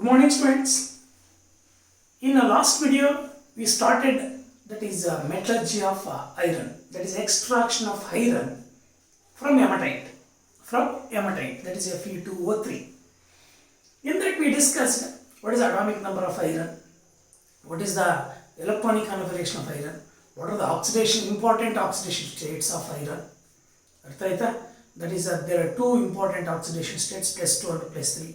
morning students. In the last video we started that is metallurgy of iron, that is extraction of iron from hematite that is Fe2O3. In that we discussed what is the atomic number of iron, what is the electronic configuration of iron, what are the important oxidation states of iron. That is there are two important oxidation states, +2 and +3.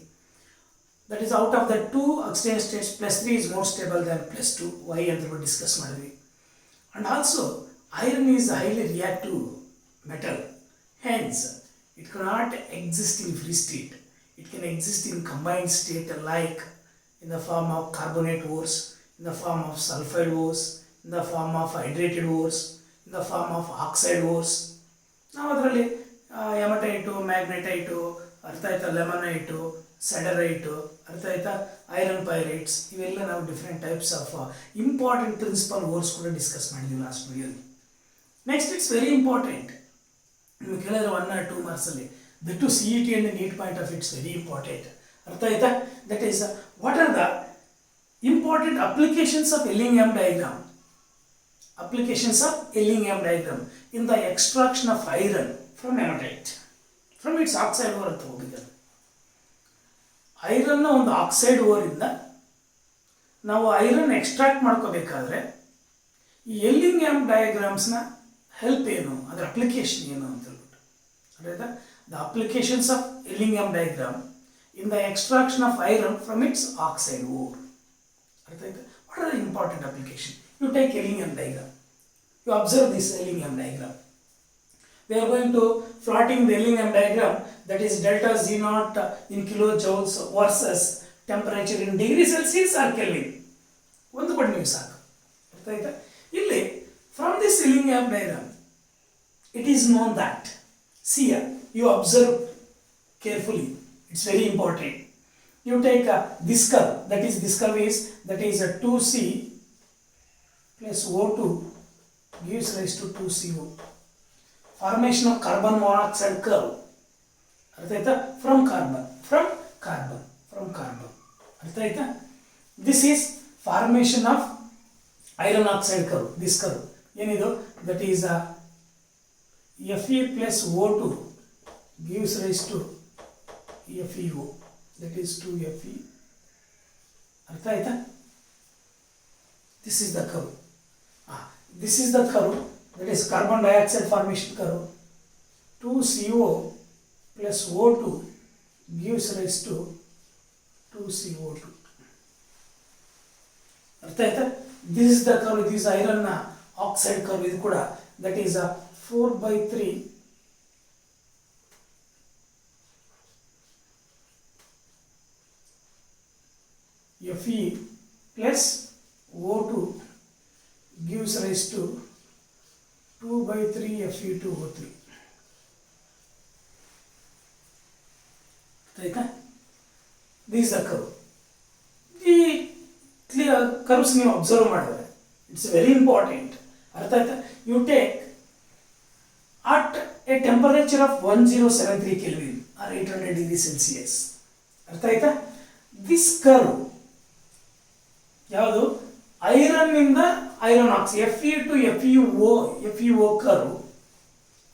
That is out of the two oxidation states, +3 is more stable than +2. Why and we discuss madvi. And also iron is a highly reactive metal, hence it cannot exist in free state. It can exist in combined state, like in the form of carbonate ores, in the form of sulfide ores, in the form of hydrated ores, in the form of oxide ores. Now ಅದರಲ್ಲಿ hematite, magnetite, lemonite, siderite, iron pyrites, ಇವೆಲ್ಲ ನಾವು different types of important principal ores ಕೂಡ discuss ಮಾಡಿದ್ವಿ last ವಿಡಿಯೋಲಿ. Next it's very important, ನಿಮಗೆ ಕೇಳಿದ್ರೆ 1 or 2 marks ಅಲ್ಲಿ that to CET and the NEET point of view it's very important. That is what are the important applications of Ellingham diagram? Applications of Ellingham diagram in the extraction of iron from hematite, from its oxide ore ಅಂತ ಹೋಗಿದ್ದಾರೆ. ಐರನ್ನ ಒಂದು oxide ಓರಿಂದ ನಾವು iron extract ಮಾಡ್ಕೋಬೇಕಾದ್ರೆ ಈ ಎಲ್ಲಿಂಗ್ಹ್ಯಾಮ್ ಡಯಾಗ್ರಾಮ್ಸ್ನ help ಏನು, ಅದರ application ಏನು ಅಂತ ಹೇಳ್ಬಿಟ್ಟು. ಅದಾಯ್ತಾ, the applications of Ellingham diagram in the extraction of iron from its oxide ore. ಅರ್ಥ ಆಯ್ತಾ? What are the important application? You take Ellingham diagram, you observe this Ellingham diagram. We are going to plotting the Ellingham diagram, that is delta Z naught in kilojoules versus temperature in degree Celsius or Kelvin. ಒಂದು ಕೊಡಿ ನೀವು ಸಾಕು. ಅರ್ಥ ಆಯ್ತಾ? ಇಲ್ಲಿ from this Ellingham diagram it is known that, see here, you observe carefully, it's very important. You take this curve, that is a 2C plus O2 gives rise to 2CO. Formation of carbon monoxide curve. From carbon. This is formation of iron oxide curve. This curve, that is Fe plus O2 gives rise to FeO. That is 2Fe. This is the curve. This is the curve. That is carbon dioxide formation curve. 2CO plus O2 gives rise to 2CO2. This is the curve. This is iron oxide curve. Idu kuda, that is 4/3 Fe plus O2 gives rise to 2/3 Fe2O3. This is the curve. The clear curves ನೀವು observe ಮಾಡಿದ್ರೆ it's very important. ಅರ್ಥ ಆಯ್ತಾ? You take at a temperature of 1073 Kelvin or 800 degrees Celsius. ಅರ್ಥ ಆಯ್ತಾ? This curve ಯಾವುದು? Iron ಇಂದ iron oxide Fe to FeO curve.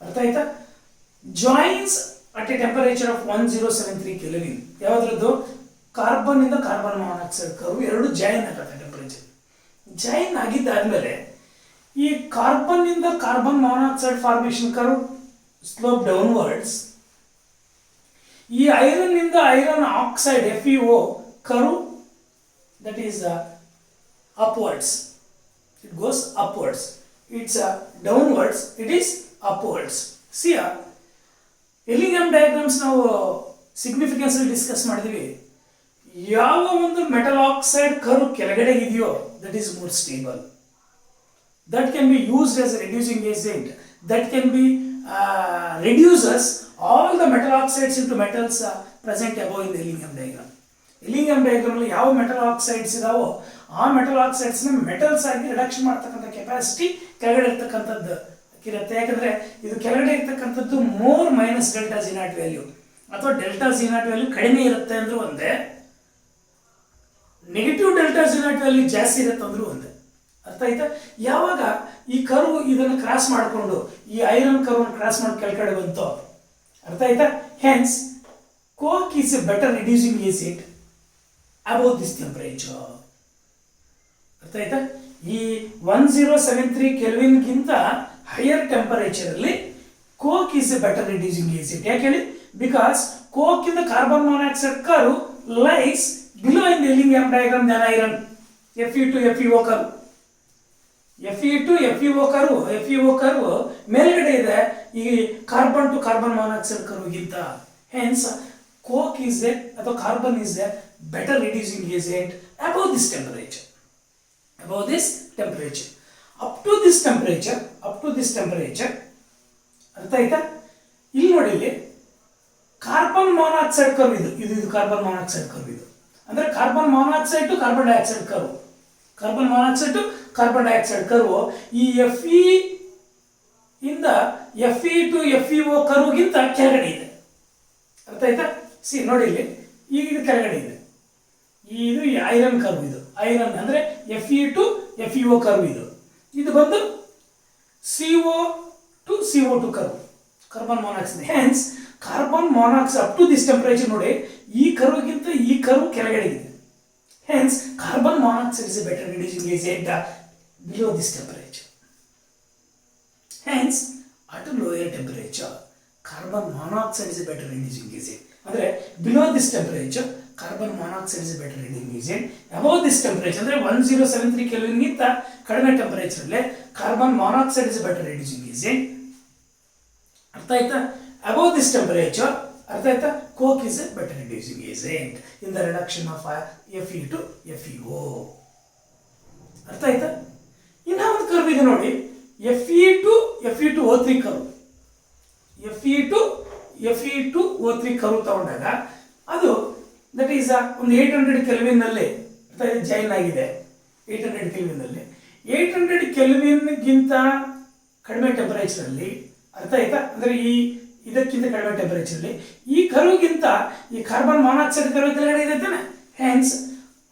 ಅರ್ಥ ಆಯ್ತಾ? Joins at a temperature of 1073 Kelvin. ಯಾವ್ದ್ರದ್ದು? ಕಾರ್ಬನ್ ಇಂದ ಕಾರ್ಬನ್ ಮಾನಾಕ್ಸೈಡ್ ಕರ್ವ್ ಎರಡು ಜಾಯಿನ್ ಆಗುತ್ತೆ. ಟೆಂಪರೇಚರ್ ಜಾಯಿನ್ ಆಗಿದ್ದಾದ್ಮೇಲೆ ಈ ಕಾರ್ಬನ್ ಇಂದ carbon monoxide formation curve slope downwards, ಈ ಐರನ್ ಇಂದ iron oxide FeO curve that is upwards. It goes upwards. It's downwards. It is upwards. See here, Ellingham diagrams ನಾವು significance ಅಲ್ಲಿ discuss ಮಾಡಿದ್ವಿ. ಯಾವ ಒಂದು ಮೆಟಲ್ ಆಕ್ಸೈಡ್ ಕರ್ವ್ ಕೆಳಗಡೆ ಇದೆಯೋ that is more stable. That can be used as a reducing agent. That can be reduces all the metal oxides into metals present above in the Ellingham diagram. Ellingham diagram ಅಲ್ಲಿ ಯಾವ metal oxides ಇದಾವೋ ಆ metal ಆಕ್ಸೈಡ್ಸ್ನ metals ಆಗಿ reduction ಮಾಡ್ತಕ್ಕಂಥ capacity ಕೆಳಗಡೆ ಇರ್ತಕ್ಕಂಥದ್ದು ಇರುತ್ತೆ. ಯಾಕಂದರೆ ಇದು ಕೆಳಗಡೆ ಇರ್ತಕ್ಕಂಥದ್ದು more minus delta Z0 value ಅಥವಾ ಡೆಲ್ಟಾ Z0 ವ್ಯಾಲ್ಯೂ ಕಡಿಮೆ ಇರುತ್ತೆ ಅಂದರೂ ಒಂದೇ, negative delta G not value ಜಾಸ್ತಿ ಇರುತ್ತೆ ಅಂದ್ರೂ ಒಂದೇ. ಅರ್ಥ ಆಯ್ತಾ? ಯಾವಾಗ ಈ ಕರ್ವ್ ಇದನ್ನು ಕ್ರಾಸ್ ಮಾಡಿಕೊಂಡು ಈ ಐರನ್ ಕರ್ವ್ ಕ್ರಾಸ್ ಮಾಡಿ ಕೆಳಗಡೆ ಬಂತು, ಅರ್ಥ ಆಯ್ತಾ? Hence coke is a better reducing agent above this temperature. ಅರ್ಥ ಆಯ್ತಾ? ಈ 1073 ಕೆಲ್ವಿನ್ಗಿಂತ ಹೈಯರ್ ಟೆಂಪರೇಚರ್ ಅಲ್ಲಿ coke is a better reducing agent. ಯಾಕೆ ಹೇಳಿ? ಬಿಕಾಸ್ ಕೋಕ್ ಇಂದ carbon monoxide curve lies below in the Ellingham diagram than iron. Fe2 FeO curve, Fe2 FeO curve ಮೇಲ್ಗಡೆ ಇದೆ ಈ ಕಾರ್ಬನ್ ಟು ಕಾರ್ಬನ್ ಮೊನಾಕ್ಸೈಡ್ ಕರ್ವ್ಗಿಂತ. Hence coke is a ಅಥವಾ carbon is a better reducing agent above this temperature. Above this temperature, up to this temperature, ಅರ್ಥ ಆಯ್ತಾ? ಇಲ್ಲಿ ನೋಡಿ, ಇಲ್ಲಿ ಕಾರ್ಬನ್ ಮೊನಾಕ್ಸೈಡ್ ಕರ್ವ್ ಇದು ಕಾರ್ಬನ್ ಮೊನಾಕ್ಸೈಡ್ ಕರ್ವ್. ಇದು ಅಂದ್ರೆ carbon monoxide to carbon dioxide curve, carbon monoxide to carbon dioxide curve ಈ Fe ಇಂದ Fe ಟು FeO ಕರ್ವ್ಗಿಂತ ಕೆಳಗಡೆ ಇದೆ. ಅರ್ಥ ಆಯ್ತಾ? ಸಿ ನೋಡಿ, ಇಲ್ಲಿ ಈಗ ಇದು ಕೆಳಗಡೆ ಇದೆ. ಇದು ಐರನ್ ಕರ್ವ್, ಇದು ಐರನ್ ಅಂದ್ರೆ Fe ಟು FeO ಕರ್ವ್. ಇದು ಬಂದು CO to CO2 curve, carbon monoxide. Hence carbon monoxide up to this temperature ನೋಡಿ, ಈ ಕರ್ವ್ಗಿಂತ ಈ ಕರ್ವ್ ಕೆಳಗಡೆ ಇದೆ. Hence carbon monoxide is a better reducing agent below this temperature. Hence at lower temperature carbon monoxide is a better reducing agent. ಅಂದ್ರೆ below this temperature carbon monoxide is a better reducing agent. Above this temperature ಅಂದ್ರೆ 1073 ಕೆಲ್ವಿನ್ಗಿಂತ ಕಡಿಮೆ temperature ಅಲ್ಲಿ carbon monoxide is a better reducing agent. ಅರ್ಥ ಆಯ್ತಾ? Above this temperature, ಅರ್ಥ ಆಯ್ತಾ? Coke is a better reducing agent in the reduction of Fe to FeO. ಅರ್ಥ ಆಯ್ತಾ? ಇನ್ನ ಒಂದು ಕರ್ವ್ ಇದೆ ನೋಡಿ, Fe to Fe2O3 curve. Fe to Fe2O3 curve ತಗೊಂಡಾಗ ಅದು ದಟ್ ಈಸ್ ಒಂದು 800 ಕೆಲ್ವಿನ್ ನಲ್ಲಿ ಜಾಯಿನ್ ಆಗಿದೆ. 800 ಕೆಲ್ವಿನ್ ನಲ್ಲಿ 800 ಕೆಲ್ವಿನ್ಗಿಂತ ಕಡಿಮೆ ಟೆಂಪರೇಚರ್ ಅಲ್ಲಿ, ಅರ್ಥ ಆಯ್ತಾ? ಅಂದ್ರೆ ಇದಕ್ಕಿಂತ ಕಡಿಮೆ ಟೆಂಪರೇಚರ್ ಅಲ್ಲಿ ಈ ಕರ್ವ್ಗಿಂತ ಈ ಕಾರ್ಬನ್ ಮೊನಾಕ್ಸೈಡ್ ಕರ್ವ್ ಕೆಳಗಡೆ ಇದೆ ತಾನೆ. ಹೆನ್ಸ್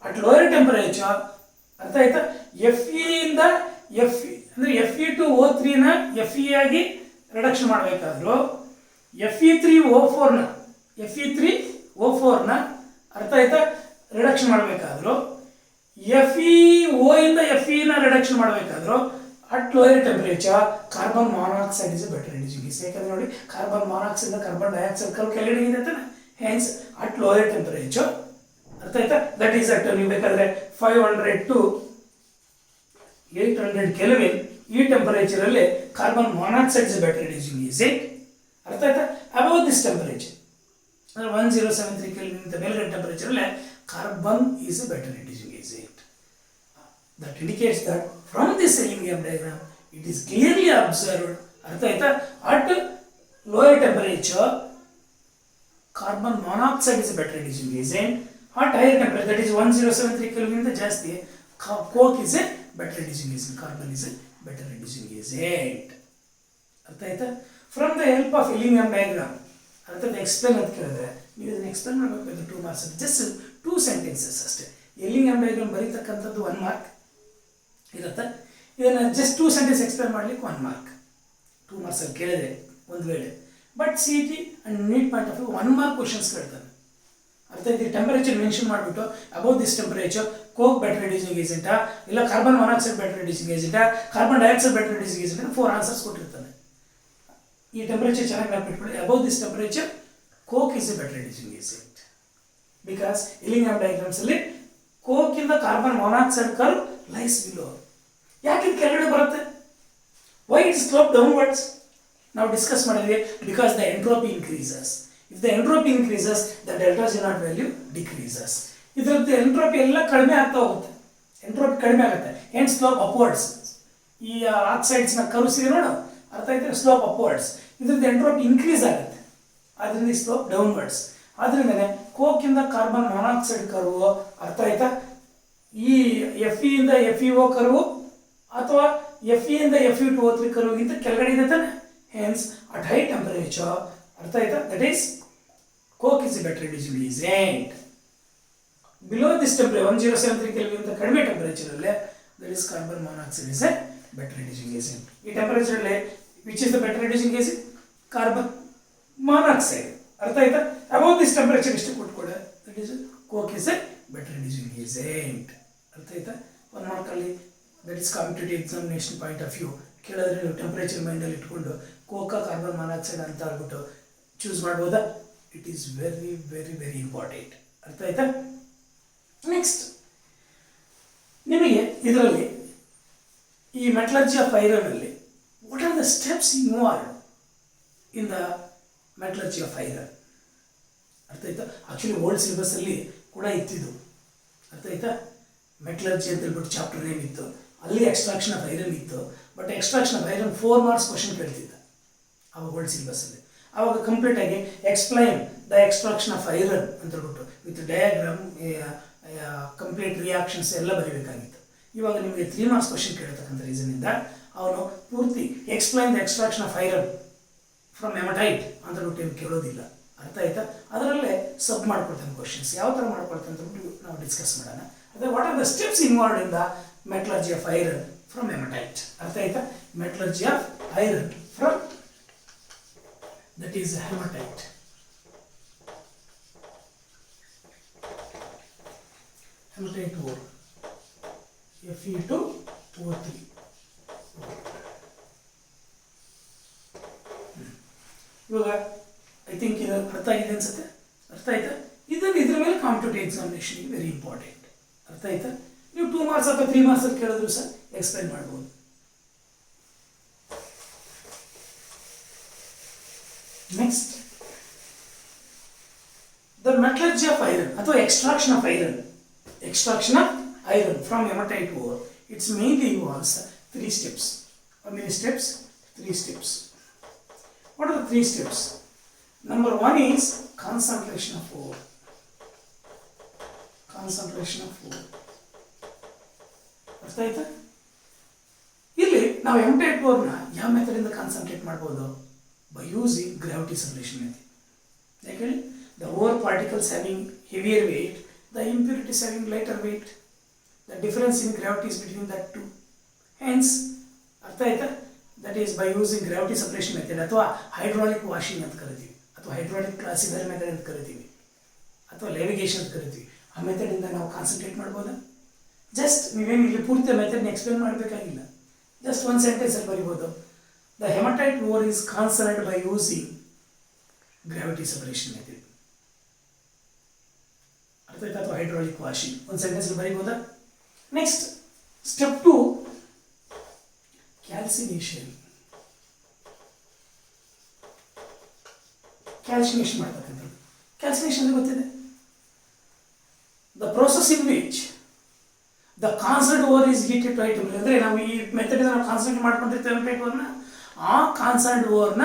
ಅಟ್ ಲೋಯರ್ ಟೆಂಪರೇಚರ್, ಅರ್ಥ ಆಯ್ತಾ? Fe ಇಂದ ಅಂದ್ರೆ Fe2O3 ನ Fe ಆಗಿ ರಿಡಕ್ಷನ್ ಮಾಡಬೇಕಾದ್ರು Fe3O4 ನ ಅರ್ಥ ಆಯ್ತಾ ರಿಡಕ್ಷನ್ ಮಾಡಬೇಕಾದ್ರು FeO ಇಂದ Fe ನ ರಿಡಕ್ಷನ್ ಮಾಡಬೇಕಾದ್ರು at lower temperature carbon monoxide is a better reducing agent. ಯಾಕಂದ್ರೆ ನೋಡಿ, ಕಾರ್ಬನ್ ಮೊನಾಕ್ಸೈಡ್ ಇಂದ ಕಾರ್ಬನ್ ಡೈಆಕ್ಸೈಡ್ ಕರ್ವ್ ಕೆಳಗಡೆ ಇದೆ ತಾನೆ. ಹೆನ್ಸ್ ಅಟ್ ಲೋಯರ್ ಟೆಂಪರೇಚರ್, ಅರ್ಥ ಆಯ್ತಾ? ದಟ್ ಈಸ್ ಅಟ್ ನೀವು ಬೇಕಾದ್ರೆ 500 ಟು 800 ಕೆಲ್ವಿನ್ ಈ ಟೆಂಪರೇಚರ್ ಅಲ್ಲಿ carbon monoxide is a better reducing agent. ಅರ್ಥ ಆಯ್ತಾ? ಅಬೌವ್ ದಿಸ್ ಟೆಂಪರೇಚರ್ ಅಂದ್ರೆ 1073 ಕೆಲ್ವಿನ್ ಮೇಲ್ಗಡೆ ಟೆಂಪರೇಚರ್ ಅಲ್ಲಿ carbon is a better reducing agent. That indicates that from this Ellingham diagram it is clearly observed, ಅರ್ಥ ಆಯ್ತಾ? at lower temperature carbon monoxide is a better reducing agent. At higher temperature, that is 1073 Kelvin ಇಂದ ಜಾಸ್ತಿ, coke is a better reducing agent, carbon is a better reducing agent. ಅರ್ಥ ಆಯ್ತಾ? From the help of Ellingham diagram, ಅರ್ಥ explain ಅಂತ ಕೇಳಿದ್ರೆ ನೀವು ಇದನ್ನ explain ಮಾಡಬೇಕು. 2 ಮಾರ್ಕ್ಸ್, ಜಸ್ಟ್ 2 ಸೆಂಟೆನ್ಸಸ್ ಅಷ್ಟೇ. ಎಲ್ಲಿಂಗ್ಯಾಮ್ ಡಯಾಗ್ರಾಮ್ ಬರೀತಕ್ಕಂಥದ್ದು 1 ಮಾರ್ಕ್ ಇರುತ್ತೆ. ಇದನ್ನು ಜಸ್ಟ್ 2 ಸೆಂಟೆನ್ಸ್ ಎಕ್ಸ್ಪ್ಲೇನ್ ಮಾಡ್ಲಿಕ್ಕೆ 1 ಮಾರ್ಕ್. 2 ಮಾರ್ಕ್ಸ್ ಅಲ್ಲಿ ಕೇಳಿದ್ರೆ ಒಂದು ವೇಳೆ, but CET and NEET point of view 1 mark questions ಕೇಳ್ತಾನೆ. ಅರ್ಥ ಆಯ್ತು? ಟೆಂಪರೇಚರ್ ಮೆನ್ಷನ್ ಮಾಡಿಬಿಟ್ಟು above this temperature coke better reducing ಏಜೆಂಟಾ, ಇಲ್ಲ ಕಾರ್ಬನ್ ಮೊನಾಕ್ಸೈಡ್ ಬೆಟರ್ ರಿಡ್ಯೂಸಿಂಗ್ ಏಜೆಂಟಾ, carbon dioxide better reducing agent 4 answers ಕೊಟ್ಟಿರ್ತಾನೆ. ಈ ಟೆಂಪರೇಚರ್ ಚೆನ್ನಾಗಿ ನೆನಪಿಟ್ಕೊಳ್ಳಿ. Above this temperature coke is a better reducing agent. Because Ellingham diagrams ಅಲ್ಲಿ coke ಇಂದ carbon monoxide curve lies below. ಯಾಕೆ ಇದು ಕೆಳಗಡೆ ಬರುತ್ತೆ? Why it slope downwards? ನಾವು ಡಿಸ್ಕಸ್ ಮಾಡಿದ್ವಿ. Because the entropy increases. If the entropy increases the delta G not value decreases. ಇದರದ್ದು entropy ಎಲ್ಲ ಕಡಿಮೆ ಆಗ್ತಾ ಹೋಗುತ್ತೆ, ಎಂಟ್ರೋಪಿ ಕಡಿಮೆ ಆಗುತ್ತೆ. ಏನ್ ಸ್ಲೋಪ್ ಅಪ್ವರ್ಡ್ಸ್. ಈ ಆಕ್ಸೈಡ್ಸ್ ನ ಕರ್ವ್ಸ್ ಇದೆ ನೋಡು, ಅರ್ಥ ಆಯ್ತು? Slope upwards. ಇದ್ರದ್ದು ಎಂಟ್ರೋಪಿ ಇನ್ಕ್ರೀಸ್ ಆಗುತ್ತೆ, ಅದರಿಂದ ಸ್ಲೋಪ್ ಡೌನ್ವರ್ಡ್ಸ್. ಆದ್ರಿಂದನೇ ಕೋಕ್ ಇಂದ ಕಾರ್ಬನ್ ಮೊನಾಕ್ಸೈಡ್ ಕರ್ವ್, ಅರ್ಥ ಆಯ್ತಾ, ಈ Fe ಇಂದ FeO ಕರ್ವ್ ಅಥವಾ Fe ಇಂದ Fe2O3 ಕರ್ವ್ಗಿಂತ ಕೆಳಗಡೆ ಇದೆ ತಾನೆ. ಹೆನ್ಸ್ ಅಟ್ ಹೈ ಟೆಂಪರೇಚರ್, ಅರ್ಥ ಆಯ್ತಾ, that is coke is a better reducing agent. Below this temperature 1073 kelvin ಅಂತ ಕಡಿಮೆ ಟೆಂಪರೇಚರ್ ಅಲ್ಲಿ that is carbon monoxide is a better reducing agent. ಈ ಟೆಂಪರೇಚರ್ ಅಲ್ಲಿ which is the better reducing agent? Carbon monoxide. ಅರ್ಥ ಆಯ್ತಾ? Above this temperature ಎಷ್ಟು ಕೊಟ್ಕೊಡ that is coke is a better reducing agent. ಅರ್ಥ ಆಯ್ತಾ? 1 ಮಾರ್ಕ್ ಅಲ್ಲಿ that is competitive examination point of view ಕೇಳಿದ್ರೆ ನೀವು ಟೆಂಪರೇಚರ್ ಮೈಂಡಲ್ಲಿ ಇಟ್ಕೊಂಡು ಕೋಕಾ ಕಾರ್ಬನ್ ಮಾನಾಕ್ಸೈಡ್ ಅಂತ ಹೇಳ್ಬಿಟ್ಟು ಚೂಸ್ ಮಾಡ್ಬೋದಾ? It is very very very important. ಅರ್ಥ ಆಯ್ತಾ? ನೆಕ್ಸ್ಟ್ ನಿಮಗೆ ಇದರಲ್ಲಿ ಈ ಮೆಟಲರ್ಜಿ ಆಫ್ ಐರನ್ ಅಲ್ಲಿ what are the steps involve in the metallurgy of iron? ಅರ್ಥ ಆಯ್ತಾ? ಆಕ್ಚುಲಿ ಓಲ್ಡ್ ಸಿಲೆಬಸ್ ಅಲ್ಲಿ ಕೂಡ ಇತ್ತಿದ್ದು. ಅರ್ಥ ಆಯ್ತಾ? ಮೆಟಲರ್ಜಿ ಅಂತ ಹೇಳ್ಬಿಟ್ಟು ಚಾಪ್ಟರ್ ನೇಮ್ ಇತ್ತು, ಅಲ್ಲಿ ಎಕ್ಸ್ಟ್ರಾಕ್ಷನ್ ಆಫ್ ಐರನ್ ಇತ್ತು. But extraction of iron 4 marks question ಕೇಳ್ತಿದ್ದ ಅವಾಗ ಓಲ್ಡ್ ಸಿಲೆಬಸ್ ಅಲ್ಲಿ. ಆವಾಗ ಕಂಪ್ಲೀಟ್ ಆಗಿ explain the extraction of iron ಅಂತ ಹೇಳ್ಬಿಟ್ಟು ವಿತ್ ಡಯಾಗ್ರಾಮ್ ಕಂಪ್ಲೀಟ್ ರಿಯಾಕ್ಷನ್ಸ್ ಎಲ್ಲ ಬರೀಬೇಕಾಗಿತ್ತು. ಇವಾಗ ನಿಮಗೆ 3 ಮಾರ್ಕ್ಸ್ ಕ್ವಶನ್ ಕೇಳತಕ್ಕಂಥ ರೀಸನ್ನಿಂದ ಅವನು ಪೂರ್ತಿ explain the extraction of iron from haematite ಅಂತ ಹೇಳ್ಬಿಟ್ಟು ಕೇಳೋದಿಲ್ಲ. ಅರ್ಥ ಆಯ್ತಾ? ಅದರಲ್ಲೇ ಸಬ್ ಮಾಡ್ಕೊಳ್ತಾನೆ ಕ್ವಶನ್ಸ್. ಯಾವ ಥರ ಮಾಡ್ಕೊಳ್ತಾನೆ ಅಂತ ಹೇಳ್ಬಿಟ್ಟು ನಾವು ಡಿಸ್ಕಸ್ ಮಾಡೋಣ. ಅದೇ what are the steps involved in the metallurgy of iron from haematite. ಅರ್ಥ ಆಯ್ತಾ? Metallurgy of iron from that is hematite. Hematite ore Fe2O3. ಇವಾಗ ಐ ಥಿಂಕ್ ಇದು ಅರ್ಥ ಆಗಿದೆ ಅನ್ಸುತ್ತೆ. ಅರ್ಥ ಆಯ್ತಾ? ಇದನ್ನು ಇದ್ರ ಮೇಲೆ ಕಾಂಪಿಟೇಟಿವ್ ಎಕ್ಸಾಮಿನೇಷನ್ ವೆರಿ ಇಂಪಾರ್ಟೆಂಟ್. ಅರ್ಥ ಆಯ್ತಾ? ನೀವು 2 ಮಾರ್ಕ್ಸ್ ಅಥವಾ 3 ಮಾರ್ಕ್ಸ್ ಅಲ್ಲಿ ಕೇಳಿದ್ರು ಸಹ ಎಕ್ಸ್ಪ್ಲೈನ್ ಮಾಡ್ಬೋದು. Next the metallurgy of iron ಅಥವಾ extraction of iron. Extraction of iron from hematite ore it's mainly involves 3 steps. How many steps? 3 steps. What are the 3 steps? Number 1 is concentration of ore. Concentration of ore. ಅರ್ಥ ಆಯ್ತಾ? ಇಲ್ಲಿ ನಾವು haematite ಓರ್ನ ಯಾವ method ಇಂದ concentrate ಮಾಡ್ಬೋದು? By using gravity separation method. Like the ore particles having heavier weight, the impurities having lighter weight. The difference in gravity is between that two. Hence, that is by using gravity separation method ಅಥವಾ hydraulic washing ಅಂತ ಕರಿತೀವಿ, ಅಥವಾ hydraulic classifier method ಅಂತ ಕರಿತೀವಿ, ಅಥವಾ ಲೆವಿಗೇಷನ್ ಅಂತ ಕರಿತೀವಿ. ಆ ಮೆಥಡ್ ಇಂದ ನಾವು ಕಾನ್ಸಂಟ್ರೇಟ್ ಮಾಡ್ಬೋದಾ? ಜಸ್ಟ್ ನೀವೇನು ಇಲ್ಲಿ ಪೂರ್ತಿ ಮೆಥಡ್ನ ಎಕ್ಸ್ಪ್ಲೇನ್ ಮಾಡಬೇಕಾಗಿಲ್ಲ, ಜಸ್ಟ್ 1 ಸೆಂಟೆನ್ಸ್ ಅಲ್ಲಿ ಬರಿಬೋದು. The hematite ore is concentrated by using gravity separation method. ಅರ್ಥ ಆಯ್ತಾ? ಅಥವಾ ಹೈಡ್ರಾಲಿಕ್ ವಾಷಿಂಗ್. 1 ಸೆಂಟೆನ್ಸ್ ಬರೀಬೋದಾ? Next step 2 calcination. ಕ್ಯಾಲ್ಸಿನೇಷನ್ ಮಾಡ್ತಕ್ಕಂಥದ್ದು. ಕ್ಯಾಲ್ಸಿನೇಷನ್ ಗೊತ್ತಿದೆ? The process in which the concentrate ore is heated to high temperature. ಅಂದರೆ ನಾವು ಈ ಮೆಥಡ್ ನಾವು ಕಾನ್ಸಂಟ್ರೇಟ್ ಮಾಡ್ಕೊಂಡಿರ್ತೇವೆ ಹೆಮಟೈಟ್ ಓರ್ನ. ಆ ಕಾನ್ಸಂಟ್ರೇಟ್ ಓರ್ನ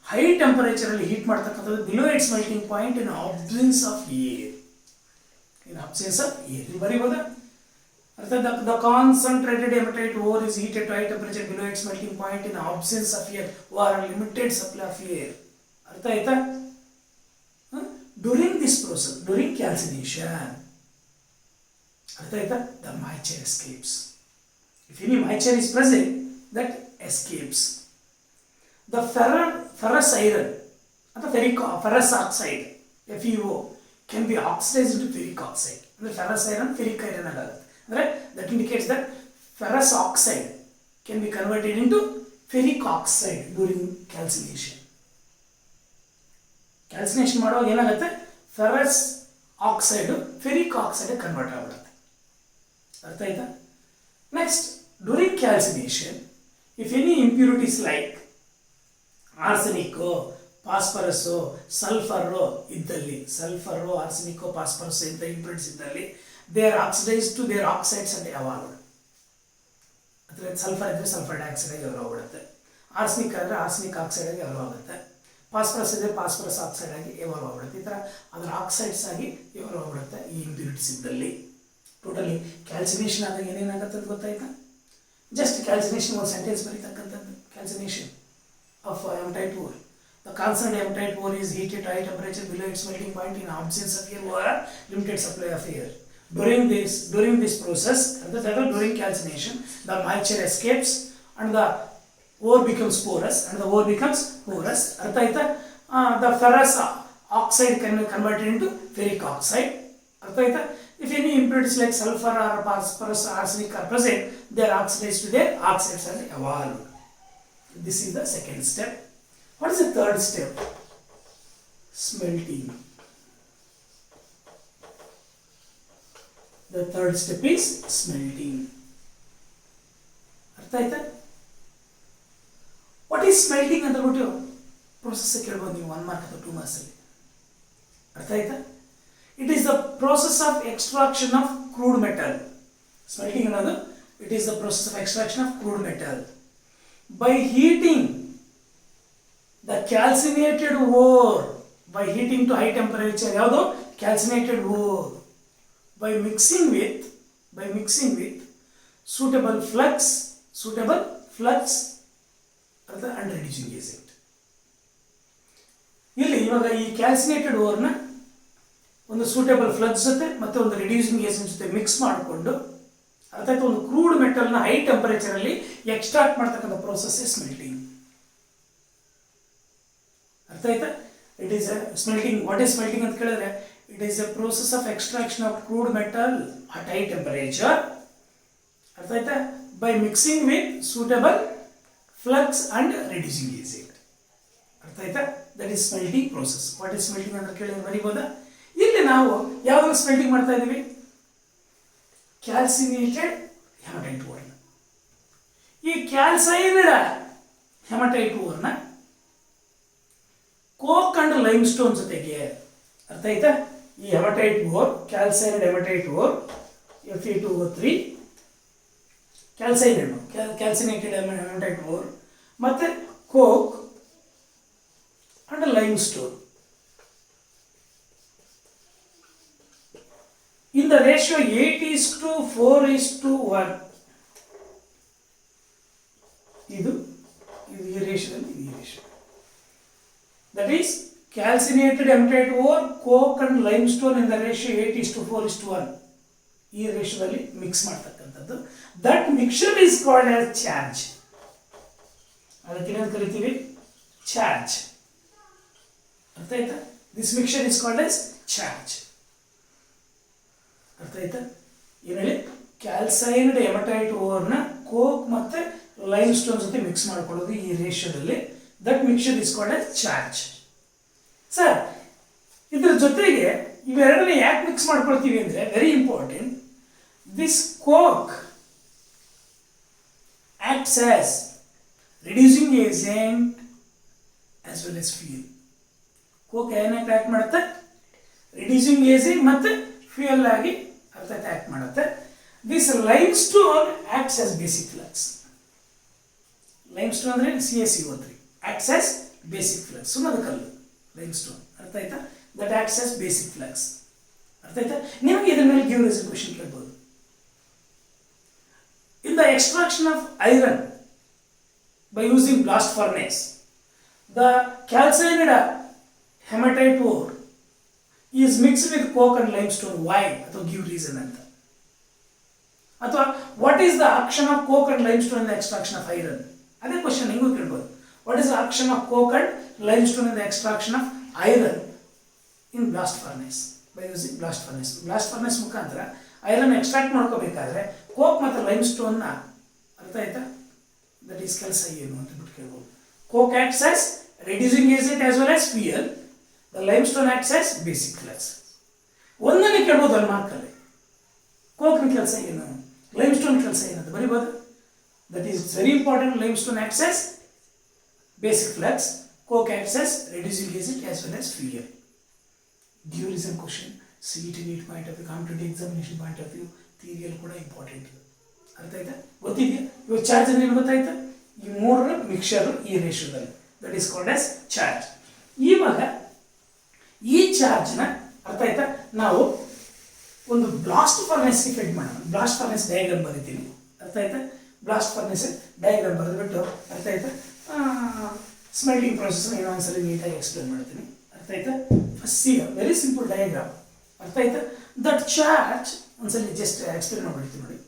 ಹೈ ಟೆಂಪರೇಚರ್ ಅಲ್ಲಿ ಹೀಟ್ ಮಾಡ್ತಕ್ಕಂಥದ್ದು below its melting point in absence of air. In absence of air ಬರೀಬೋದಾ? ಅರ್ಥಾತ್ the concentrated hematite ore is heated to high temperature below its melting point in absence of air or limited supply of air. ಅರ್ಥ ಆಯ್ತಾ? During this process, during calcination, ಅರ್ಥ ಆಯ್ತಾ? The moisture escapes. If any moisture is present, that escapes. The ferrous iron or ferrous oxide FeO can be oxidized into ferric oxide. The ferrous iron ferric iron agagute. Right? That indicates that ferrous oxide can be converted into ferric oxide during calcination. Calcination ಮಾಡುವಾಗ ಏನಾಗುತ್ತೆ? ferrous oxide ferric oxide convert ಆಗುತ್ತೆ. ಅರ್ಥ ಆಯ್ತಾ? Next during calcination, if any impurities like arsenic, phosphorus, sulfur ಇದ್ದಲ್ಲಿ, sulfur, arsenic, phosphorus ಇಂಥ impurities ಇದ್ದಲ್ಲಿ, they are oxidized to their oxides and evolved. ಅಂದರೆ sulphur ಇದ್ದರೆ ಸಲ್ಫರ್ ಡೈಆಕ್ಸೈಡ್ ಆಗಿ ಎವಲ್ವ್ ಆಗುತ್ತೆ, ಆರ್ಸನಿಕ್ ಆದರೆ ಆರ್ಸನಿಕ್ ಆಕ್ಸೈಡ್ ಆಗಿ ಎವಲ್ವ್ ಆಗುತ್ತೆ, ಫಾಸ್ಫರಸ್ ಇದ್ದರೆ ಫಾಸ್ಫರಸ್ ಆಕ್ಸೈಡ್ ಆಗಿ ಎವಲ್ವ್ ಆಗ್ಬಿಡುತ್ತೆ. ಈ ಥರ ಅದರ ಆಕ್ಸೈಡ್ಸ್ ಆಗಿ ಎವಲ್ವ್ ಆಗ್ಬಿಡುತ್ತೆ ಈ ಇಂಪ್ಯೂರಿಟೀಸ್ ಇದ್ದಲ್ಲಿ. ಟೋಟಲಿ ಕ್ಯಾಲ್ಸಿನೇಷನ್ ಆದಾಗ ಏನೇನಾಗುತ್ತೆ ಅಂತ ಗೊತ್ತಾಯ್ತಾ? ಜಸ್ಟ್ ಕ್ಯಾಲ್ಸಿನೇಷನ್ ಒಂದು ಸೆಂಟೆನ್ಸ್ ಬರೀತಕ್ಕಂಥದ್ದು. Calcination of hematite ore. The concentrated hematite ore is heated to high temperature below its melting point in absence of air or limited supply of air. during this process, during calcination, the moisture escapes and the ore becomes porous, ಅರ್ಥ ಆಯ್ತಾ? The ferrous oxide can be converted into ferric oxide, ಅರ್ಥ ಆಯ್ತಾ? If any impurities like sulfur or phosphorus, arsenic are present, they are oxidized to their oxides and evolve. This is the second step. What is the third step? Smelting. The third step is smelting. ಅರ್ಥ ಆಯ್ತಾ? What is smelting ಅಂತ ಬಿಟ್ಟು process ಕೇಳ್ಬೋದು ನೀವು 1 mark ಅಥವಾ 2 marks ಅಲ್ಲಿ. ಅರ್ಥ ಆಯ್ತಾ? It is the process of extraction of crude metal. Smelting ಅನ್ನೋದು it is the process of extraction of crude metal by heating the calcinated ore, by heating to high temperature. ಯಾವುದು? Calcinated ore. by mixing with suitable flux and reducing agent. ಇಲ್ಲಿ ಇವಾಗ ಈ ಕ್ಯಾಲ್ಸಿನೇಟೆಡ್ ಓರ್ನ ಒಂದು suitable flux ಜೊತೆ ಮತ್ತೆ ಒಂದು reducing agent ಜೊತೆ mix ಮಾಡಿಕೊಂಡು ಅರ್ಥ ಆಯ್ತು ಒಂದು ಕ್ರೂಡ್ ಮೆಟಲ್ನ ಹೈ ಟೆಂಪರೇಚರ್ ಅಲ್ಲಿ ಎಕ್ಸ್ಟ್ರಾಕ್ಟ್ ಮಾಡ್ತಕ್ಕಂಥ ಪ್ರೋಸೆಸ್ ಸ್ಮೆಲ್ಟಿಂಗ್. ಅರ್ಥ ಆಯ್ತಾ? It is smelting. What is smelting ಅಂತ ಕೇಳಿದ್ರೆ it is a process of extraction of crude metal at high temperature, ಅರ್ಥ ಆಯ್ತಾ? by mixing with suitable flux and reducing agent. ಅರ್ಥ ಆಯ್ತಾ? that is smelting process. what is smelting ಅಂತ ಕೇಳಿದ್ರೆ ಬರೀಬೋದಾ? ಇಲ್ಲಿ ನಾವು ಯಾವಾಗ ಸ್ಮೆಲ್ಟಿಂಗ್ ಮಾಡ್ತಾ ಇದೀವಿ? Calcinated hematite ore. ಈ ಕ್ಯಾಲ್ಸೈನ್ಡ್ ಹೆಮಟೈಟ್ ಓರ್ನ ಕೋಕ್ ಅಂಡ್ ಲೈಮ್ ಸ್ಟೋನ್ ಜೊತೆಗೆ, ಅರ್ಥ ಆಯ್ತಾ? ಈ hematite ore, calcined hematite ore Fe2O3, calcinated hematite ore ಮತ್ತೆ coke and limestone in the ratio 8:4:1. ಇದು ಈ ರೇಷಿಯೋದಲ್ಲಿ ಈ ratio. That is calcinated hematite ore, coke and limestone in the ratio 8:4:1. ಈ ರೇಷಿಯೋದಲ್ಲಿ ಮಿಕ್ಸ್ ಮಾಡ್ತಕ್ಕಂಥದ್ದು. That mixture is called as charge. ಅದಕ್ಕೆ ಏನಂತ ಕರಿತೀವಿ? ಚಾರ್ಜ್. ಅರ್ಥ ಆಯ್ತಾ? This mixture is called as charge. ಅರ್ಥ ಆಯ್ತಾ? ಏನು ಹೇಳಿ? ಕ್ಯಾಲ್ಸೈನ್ಡ್ ಹೆಮಟೈಟ್ ಓರ್ನ ಕೋಕ್ ಮತ್ತೆ ಲೈಮ್ ಸ್ಟೋನ್ ಜೊತೆ ಮಿಕ್ಸ್ ಮಾಡ್ಕೊಳ್ಳೋದು ಈ ರೇಷಿಯೋದಲ್ಲಿ. That mixture is called as charge. Sir, ಇದ್ರ ಜೊತೆಗೆ ಇವೆರಡನ್ನ ಯಾಕೆ ಮಿಕ್ಸ್ ಮಾಡ್ಕೊಳ್ತೀವಿ ಅಂದರೆ very important. This coke acts as reducing agent as well as fuel. Coke ಏನಕ್ಕೆ ಆಕ್ಟ್ ಮಾಡುತ್ತೆ? ರಿಡ್ಯೂಸಿಂಗ್ ಏಜೆಂಟ್ ಮತ್ತೆ ಫ್ಯೂಯಲ್ ಆಗಿ ಆಕ್ಟ್ ಮಾಡುತ್ತೆ. This lime stone acts as basic flux. Lime stone ಅಂದ್ರೆ CaCO3 acts as basic flux. ಸುಮ್ಮನೆ ಕಲ್ಲು lime stone. ಅರ್ಥ ಆಯ್ತಾ? That acts as basic flux. ಅರ್ಥ ಆಯ್ತಾ? ನಿಮಗೆ ಇದ್ರ ಮೇಲೆ ಗಿವ್ ರಿಸನ್ ಕ್ವಶನ್ ಕೇಳ್ಬೋದು. In the extraction of iron by using blast furnace, the calcined hematite ore is mixed with coke and limestone. Why? ಅಥವಾ give reason ಅಂತ. ಅಥವಾ what is the action of coke and limestone in the extraction of iron? ಅದೇ question ಹಿಂಗೂ ಕೇಳ್ಬೋದು. What is the action of coke and limestone in the extraction of iron in blast furnace by using blast furnace. Blast furnace ಮುಖಾಂತರ iron extract ಮಾಡ್ಕೋಬೇಕಾದ್ರೆ coke ಮತ್ತು lime ಸ್ಟೋನ್ನ, ಅರ್ಥ ಆಯ್ತಾ? That is ಕೆಲಸ ಏನು ಅಂತ ಬಿಟ್ಟು ಕೇಳ್ಬೋದು. Coke acts as reducing agent as well as fuel. The limestone acts as basic flux. ಒಂದನ್ನೇ ಕೇಳ್ಬೋದು ಅಲ್ಲಿ ಮಾರ್ಕಲ್ಲಿ. ಕೋಕ್ನ ಕೆಲಸ ಏನು, ಲೈಮ್ ಸ್ಟೋನ್ ಕೆಲಸ ಏನಂತ ಬರೀಬೋದು. That is very important. Limestone acts as basic flux, coke acts as reducing agent as well as fuel. Give reason question. CET NEET point of view, competitive examination point of view, theory ಕೂಡ important. ಅರ್ಥ ಆಯ್ತಾ? ಗೊತ್ತಿದೆಯಾ? ಇವಾಗ charge ಅಂದ್ರೆ ಏನು ಗೊತ್ತಾಯ್ತಾ? ಈ ಮೂರರ ಮಿಕ್ಸ್ಚರ್ ಈ ರೇಷಿಯೋದಲ್ಲಿ. That is called as charge. ಇವಾಗ ಈ ಚಾರ್ಜ್ನ, ಅರ್ಥ ಆಯ್ತಾ, ನಾವು ಒಂದು ಬ್ಲಾಸ್ಟ್ ಫರ್ನೆಸ್ಗೆ ಫಿಟ್ ಮಾಡೋಣ. ಬ್ಲಾಸ್ಟ್ ಫರ್ನೆಸ್ ಡಯಾಗ್ರಾಮ್ ಬರೀತೀನಿ. ಅರ್ಥ ಆಯ್ತಾ? ಬ್ಲಾಸ್ಟ್ ಫರ್ನೆಸ್ ಡಯಾಗ್ರಾಮ್ ಬರೆದ್ಬಿಟ್ಟು, ಅರ್ಥ ಆಯ್ತಾ, ಸ್ಮೆಲ್ಟಿಂಗ್ ಪ್ರೊಸೆಸ್ನ ಇನ್ನೊಂದ್ಸರಿ ನೀಟಾಗಿ ಎಕ್ಸ್ಪ್ಲೇನ್ ಮಾಡ್ತೀನಿ. ಅರ್ಥ ಆಯ್ತಾ? First C very simple diagram. ಅರ್ಥ ಆಯ್ತಾ? ದಟ್ ಚಾರ್ಜ್ ಒಂದ್ಸಲಿ ಜಸ್ಟ್ ಎಕ್ಸ್ಪ್ಲೇನ್ ಮಾಡ್ಬಿಡ್ತೀನಿ ನೋಡಿ.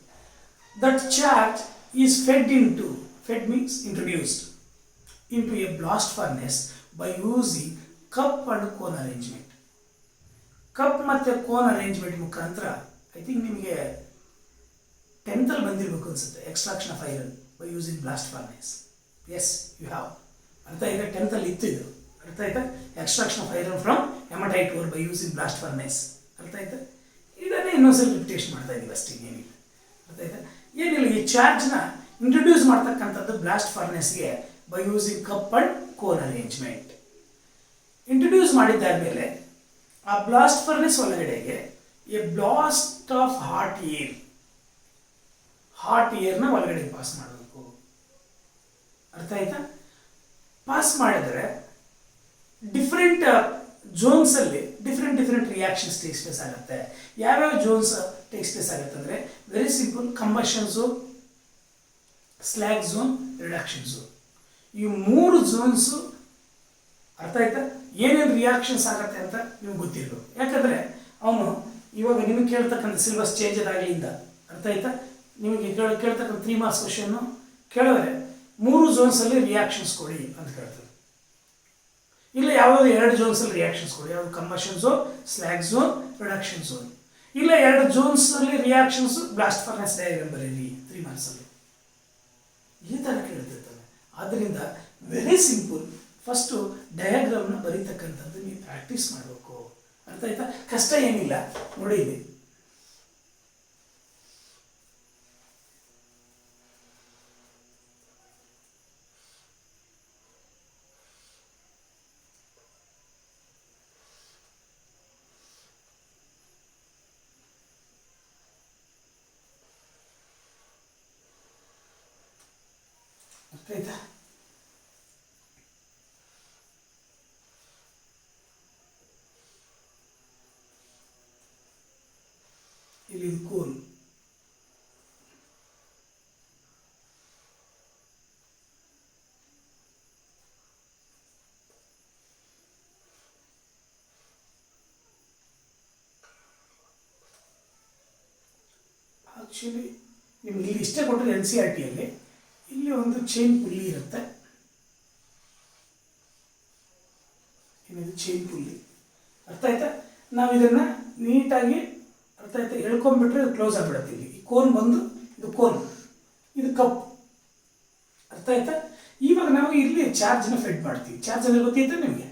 That charge is Fed means introduced into a blast furnace by using cup and cone arrangement. Cup ಮತ್ತು ಕೋನ್ ಅರೇಂಜ್ಮೆಂಟ್ ಮುಖಾಂತರ ಐ ಥಿಂಕ್ ನಿಮಗೆ 10th ಅಲ್ಲಿ ಬಂದಿರಬೇಕು ಅನ್ಸುತ್ತೆ, extraction of iron by using blast furnace. As you have. ಅರ್ಥ ಆಯ್ತಾ? 10th ಅಲ್ಲಿ ಇತ್ತು ಇದು. ಅರ್ಥ ಆಯ್ತಾ? Extraction of iron from hematite ore by using blast furnace. ಅರ್ಥ ಆಯ್ತಾ? ಇದನ್ನೇ ಇನ್ನೊಂದ್ಸಲ ರಿಪಿಟೇಷನ್ ಮಾಡ್ತಾ ಇದ್ದೀವಿ ಅಷ್ಟೇ, ಏನಿಲ್ಲ. ಅರ್ಥ ಆಯ್ತಾ? ಏನಿಲ್ಲ, ಈ ಚಾರ್ಜ್ನ ಇಂಟ್ರೊಡ್ಯೂಸ್ ಮಾಡ್ತಕ್ಕಂಥದ್ದು ಬ್ಲಾಸ್ಟ್ ಫರ್ನೇಸ್ಗೆ by using cup and cone arrangement. Introduce ಮಾಡಿದ್ದಾದ್ಮೇಲೆ ಆ ಬ್ಲಾಸ್ಟ್ ಫರ್ನೆಸ್ ಒಳಗಡೆಗೆ ಎ ಬ್ಲಾಸ್ಟ್ ಆಫ್ ಹಾಟ್ ಏರ್ನ ಒಳಗಡೆ ಪಾಸ್ ಮಾಡಬೇಕು. ಅರ್ಥ ಆಯ್ತಾ? ಪಾಸ್ ಮಾಡಿದ್ರೆ ಡಿಫ್ರೆಂಟ್ ಝೋನ್ಸಲ್ಲಿ ಡಿಫ್ರೆಂಟ್ ರಿಯಾಕ್ಷನ್ಸ್ ಟೇಕ್ಸ್ ಪ್ಲೇಸ್ ಆಗುತ್ತೆ. ಯಾವ್ಯಾವ ಝೋನ್ಸ್ ಟೇಕ್ಸ್ ಪ್ಲೇಸ್ ಆಗುತ್ತೆ ಅಂದರೆ, very simple, combustion zone, slag zone, reduction zone. ಈ 3 ಝೋನ್ಸು ಅರ್ಥ ಆಯ್ತಾ ಏನೇನು ರಿಯಾಕ್ಷನ್ಸ್ ಆಗುತ್ತೆ ಅಂತ ನಿಮ್ಗೆ ಗೊತ್ತಿರಬೇಕು. ಯಾಕಂದರೆ ಅವನು ಇವಾಗ ನಿಮಗೆ ಕೇಳ್ತಕ್ಕಂಥ ಸಿಲೆಬಸ್ ಚೇಂಜ್ ಆದಾಗಲಿಂದ, ಅರ್ಥ ಆಯ್ತಾ, ನಿಮಗೆ ಕೇಳ್ತಕ್ಕಂಥ 3 ಮಾರ್ಕ್ಸ್ ಕ್ವಶನ್ನು ಕೇಳಿದ್ರೆ 3 ಝೋನ್ಸಲ್ಲಿ ರಿಯಾಕ್ಷನ್ಸ್ ಕೊಡಿ ಅಂತ ಕೇಳ್ತಾರೆ. ಇಲ್ಲ ಯಾವುದಾದ್ರು 2 ಝೋನ್ಸಲ್ಲಿ ರಿಯಾಕ್ಷನ್ಸ್ ಕೊಡಿ, ಯಾವುದು combustion zone, slag zone, reduction zone. ಇಲ್ಲ 2 ಝೋನ್ಸಲ್ಲಿ ರಿಯಾಕ್ಷನ್ಸು, ಬ್ಲಾಸ್ಟ್ ಫರ್ನೆಸ್ ಡಯಾಗ್ರಾಮ್ ಬರೀರಿ 3 ಮಾರ್ಕ್ಸಲ್ಲಿ. ಈ ಥರ ಕೇಳ್ತಿರ್ತಾರೆ. ಆದ್ದರಿಂದ ವೆರಿ ಸಿಂಪಲ್, ಫಸ್ಟು ಡಯಾಗ್ರಾಮ್ನ ಬರೀತಕ್ಕಂಥದ್ದು ನೀವು ಪ್ರಾಕ್ಟೀಸ್ ಮಾಡಬೇಕು. ಅರ್ಥ ಆಯ್ತಾ? ಕಷ್ಟ ಏನಿಲ್ಲ ನೋಡಿ. ಇಲ್ಲಿ ಅರ್ಥ ಆಯ್ತಾ? ಇಲ್ಲಿ ಕೋನ್, ಆ್ಯಕ್ಚುಲಿ ನಿಮ್ಗೆ ಇಲ್ಲಿ ಇಷ್ಟೇ ಕೊಟ್ಟರೆ NCERTಯಲ್ಲಿ ಇಲ್ಲಿ ಒಂದು ಚೈನ್ ಪುಲ್ಲಿ ಇರುತ್ತೆ. ಏನಿದು ಚೈನ್ ಪುಲ್ಲಿ. ಅರ್ಥ ಆಯ್ತಾ? ನಾವು ಇದನ್ನು ನೀಟಾಗಿ ಅರ್ಥ ಆಯ್ತಾ ಹೇಳ್ಕೊಂಡ್ಬಿಟ್ರೆ ಕ್ಲೋಸ್ ಆಗಿಬಿಡುತ್ತೆ. ಇಲ್ಲಿ ಈ ಕೋನ್ ಬಂದು, ಇದು ಕೋನ್, ಇದು ಕಪ್. ಅರ್ಥ ಆಯ್ತಾ? ಇವಾಗ ನಾವು ಇಲ್ಲಿ ಚಾರ್ಜ್ನ ಫೆಡ್ ಮಾಡ್ತೀವಿ. ಚಾರ್ಜ್ ಅಂದರೆ ಗೊತ್ತಿತ್ತು ನಿಮಗೆ,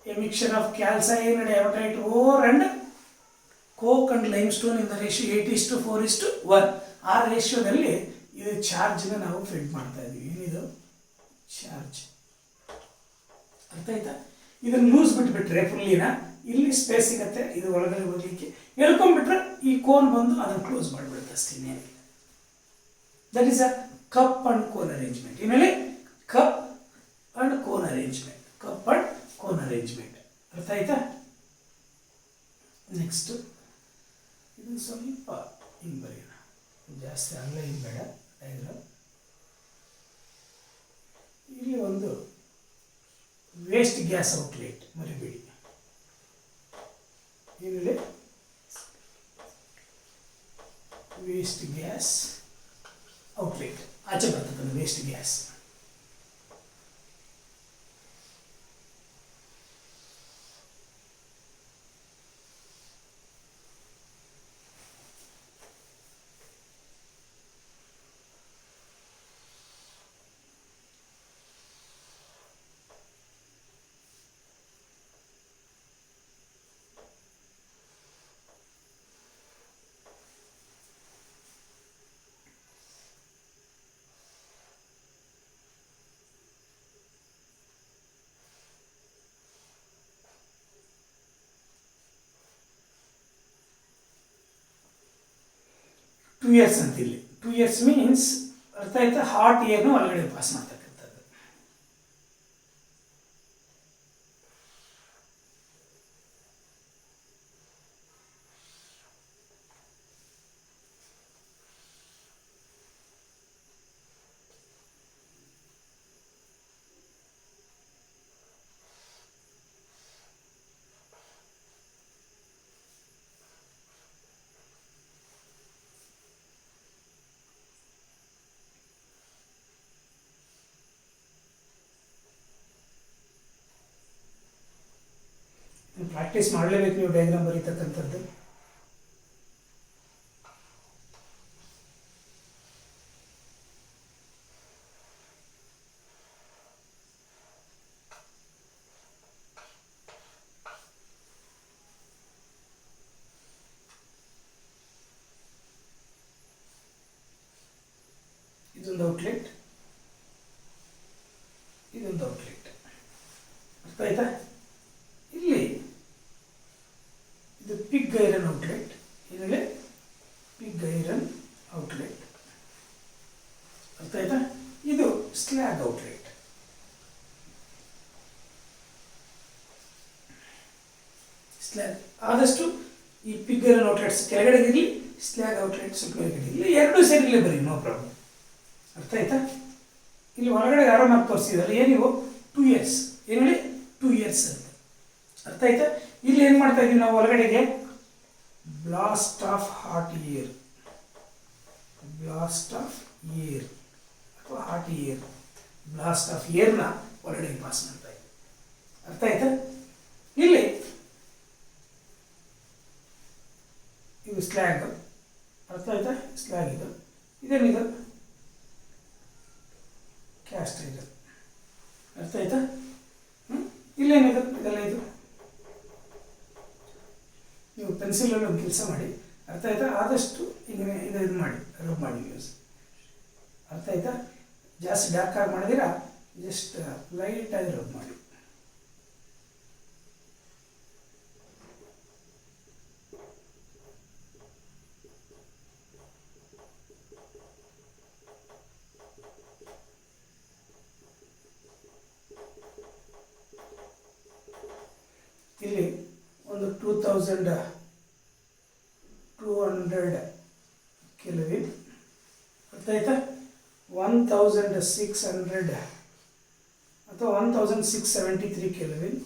a mixer of calcine, hematite ore and coke and limestone in the ratio 8:4:1. ಆ ರೇಷಿಯೋದಲ್ಲಿ ಇದು ಚಾರ್ಜ್ನ ನಾವು ಫಿಡ್ ಮಾಡ್ತಾ ಇದ್ದೀವಿ. ಏನಿದು ಚಾರ್ಜ್. ಅರ್ಥ ಆಯ್ತಾ? ಇದನ್ನು ಲೂಸ್ ಬಿಟ್ಬಿಟ್ರೆ ಫುಲ್ಲಿನ ಇಲ್ಲಿ ಸ್ಪೇಸ್ ಸಿಗುತ್ತೆ, ಇದು ಒಳಗಡೆ ಹೋಗ್ಲಿಕ್ಕೆ. ಎಳ್ಕೊಂಡ್ಬಿಟ್ರೆ ಈ ಕೋನ್ ಬಂದು ಅದನ್ನು ಕ್ಲೋಸ್ ಮಾಡಿಬಿಡುತ್ತೆ ಅಷ್ಟೇ, ಇನ್ನೇನಿಲ್ಲ. That is a cup and cone arrangement. ಏನೇಳಿ? Cup and cone arrangement. Cup and cone arrangement. ಅರ್ಥ ಆಯ್ತಾ? ನೆಕ್ಸ್ಟ್ ಇದನ್ನು ಸ್ವಲ್ಪ ಹಿಂಗೆ ಬರೆಯೋಣ, ಜಾಸ್ತಿ ಅಲ್ಲ, ಹಿಂಗೆ ಬೇಡ ಡಯಾಗ್ರಾಮ್. ಇಲ್ಲಿ ಒಂದು ವೇಸ್ಟ್ ಗ್ಯಾಸ್ ಔಟ್ಲೆಟ್ ಮರಿಬೇಡಿ. ಏನಿದೆ? ವೇಸ್ಟ್ ಗ್ಯಾಸ್ ಔಟ್ಲೆಟ್, ಆಚೆ ಬರ್ತಕ್ಕಂಥ ವೇಸ್ಟ್ ಗ್ಯಾಸ್. ಟೂ ಇಯರ್ಸ್ ಅಂತ ಇಲ್ಲಿ. 2 years ಮೀನ್ಸ್ ಅರ್ಥ ಆಯ್ತಾ? ಹಾಟ್ ಏರ್ನ ಒಳಗಡೆ ಪಾಸ್ ಮಾಡ್ತಕ್ಕಂಥದ್ದು. ಪ್ರಾಕ್ಟೀಸ್ ಮಾಡಲೇಬೇಕು ನೀವು ಡಯಾಗ್ರಾಮ್ ಬರೀತಕ್ಕಂಥದ್ದು. ಇದೊಂದು ಔಟ್ಲೆಟ್, ಇದೊಂದು ಔಟ್ಲೆಟ್. ಅರ್ಥ ಆಯ್ತಾ? ಇಲ್ಲಿ ಇದು ಪಿಗ್ ಐರನ್ ಔಟ್ಲೆಟ್, ಇದರಲ್ಲಿ ಪಿಗ್ ಐರನ್ ಔಟ್ಲೆಟ್. ಅರ್ಥ ಆಯ್ತಾ? ಇದು ಸ್ಲ್ಯಾಗ್ ಔಟ್ಲೆಟ್. ಸ್ಲ್ಯಾಗ್ ಆದಷ್ಟು ಈ ಪಿಗ್ ಐರನ್ ಔಟ್ಲೆಟ್ಸ್ ಕೆಳಗಡೆ ಇರಲಿ, ಸ್ಲ್ಯಾಗ್ ಔಟ್ಲೆಟ್ಸ್ ಕೆಳಗಡೆ ಇರಲಿ, ಎರಡೂ ಸೇರಿಲೇ ಬರೀ, ನೋ ಪ್ರಾಬ್ಲಮ್. ಅರ್ಥ ಆಯ್ತಾ? ಇಲ್ಲಿ ಹೊರಗಡೆ ಯಾರೋ ಮಾರ್ಕ್ ತೋರಿಸಿದಾರೆ, ಏನಿವು 2 years, ಏನು ಹೇಳಿ 2 years ಅಂತ. ಅರ್ಥ ಆಯ್ತಾ? ಇಲ್ಲಿ ಏನು ಮಾಡ್ತಾ ಇದೀವಿ ನಾವು, ಒಳಗಡೆಗೆ blast of hot air, blast of air ಅಥವಾ ಹಾಟ್ ಏರ್, ಬ್ಲಾಸ್ಟ್ ಆಫ್ ಏರ್ನ ಒಳಗಡೆ ಪಾಸ್ ಮಾಡ್ತಾ ಇದ್ದೀವಿ. ಅರ್ಥ ಆಯ್ತಾ? ಇಲ್ಲಿ ಇದು ಸ್ಲ್ಯಾಗ್. ಅರ್ಥ ಆಯ್ತಾ? ಸ್ಲ್ಯಾಗ್ ಇದು, ಇದೇನಿದು ಕ್ಯಾಸ್ಟ್ ಐರನ್. ಅರ್ಥ ಆಯ್ತಾ? ಇಲ್ಲೇನಿದು, ಇದೆಲ್ಲ ಇದು ನೀವು ಪೆನ್ಸಿಲಲ್ಲಿ ಒಂದು ಕೆಲಸ ಮಾಡಿ. ಅರ್ಥ ಆಯ್ತಾ? ಆದಷ್ಟು ಹಿಂಗೆ ಇದು ಮಾಡಿ, ರಬ್ ಮಾಡಿ ಯೂಸ್. ಅರ್ಥ ಆಯ್ತಾ? ಜಾಸ್ತಿ ಡಾರ್ಕ್ ಆಗಿ ಮಾಡಿದಿರಾ, ಜಸ್ಟ್ ಲೈಟಾಗಿ ರಬ್ ಮಾಡಿ. ಇಲ್ಲಿ ಒಂದು 2200 ಕೆಲ್ವಿನ್. ಅರ್ಥ ಆಯ್ತಾ? 1600 ಅಥವಾ 1673 ಕೆಲ್ವಿನ್,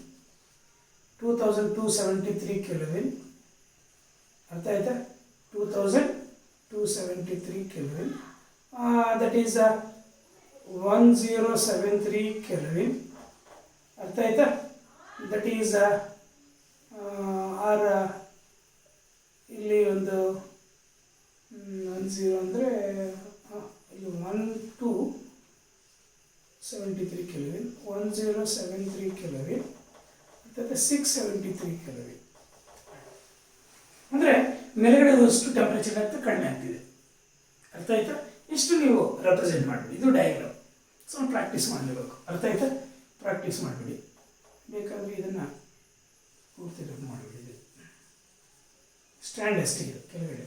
2273 ಕೆಲ್ವಿನ್. ಅರ್ಥ ಆಯ್ತಾ? 2273 ಕೆಲ್ವಿನ್, ದಟ್ ಈಸ್ 1073 ಕೆಲ್ವಿನ್. ಅರ್ಥ ಆಯ್ತಾ? ದಟ್ ಈಸ್ ಆರ್ ಇಲ್ಲಿ ಒಂದು 10 ಅಂದರೆ ಇಲ್ಲಿ 1273 ಕೆಲ್ವಿನ್, 1073 ಕೆಲ್ವಿನ್, ಮತ್ತು 673 ಕೆಲ್ವಿನ್. ಅಂದರೆ ಮೇಲ್ಗಡೆ ಅಷ್ಟು ಟೆಂಪರೇಚರ್ ಆಗ್ತದೆ, ಕಡಿಮೆ ಆಗ್ತಿದೆ. ಅರ್ಥ ಆಯ್ತಾ? ಇಷ್ಟು ನೀವು ರೆಪ್ರೆಸೆಂಟ್ ಮಾಡಬೇಡಿ. ಇದು ಡಯಾಗ್ರಾಮ್, ಸ್ವಲ್ಪ ಪ್ರಾಕ್ಟೀಸ್ ಮಾಡಲೇಬೇಕು. ಅರ್ಥ ಆಯ್ತಾ? ಪ್ರಾಕ್ಟೀಸ್ ಮಾಡಿಬಿಡಿ. ಬೇಕಾದರೆ ಇದನ್ನು ಪೂರ್ತಿ ರಬ್ ಮಾಡಿಬಿಡಿ. ಸ್ಟ್ಯಾಂಡ್ ಅಷ್ಟೇ ಇದು ಕೆಳಗಡೆ.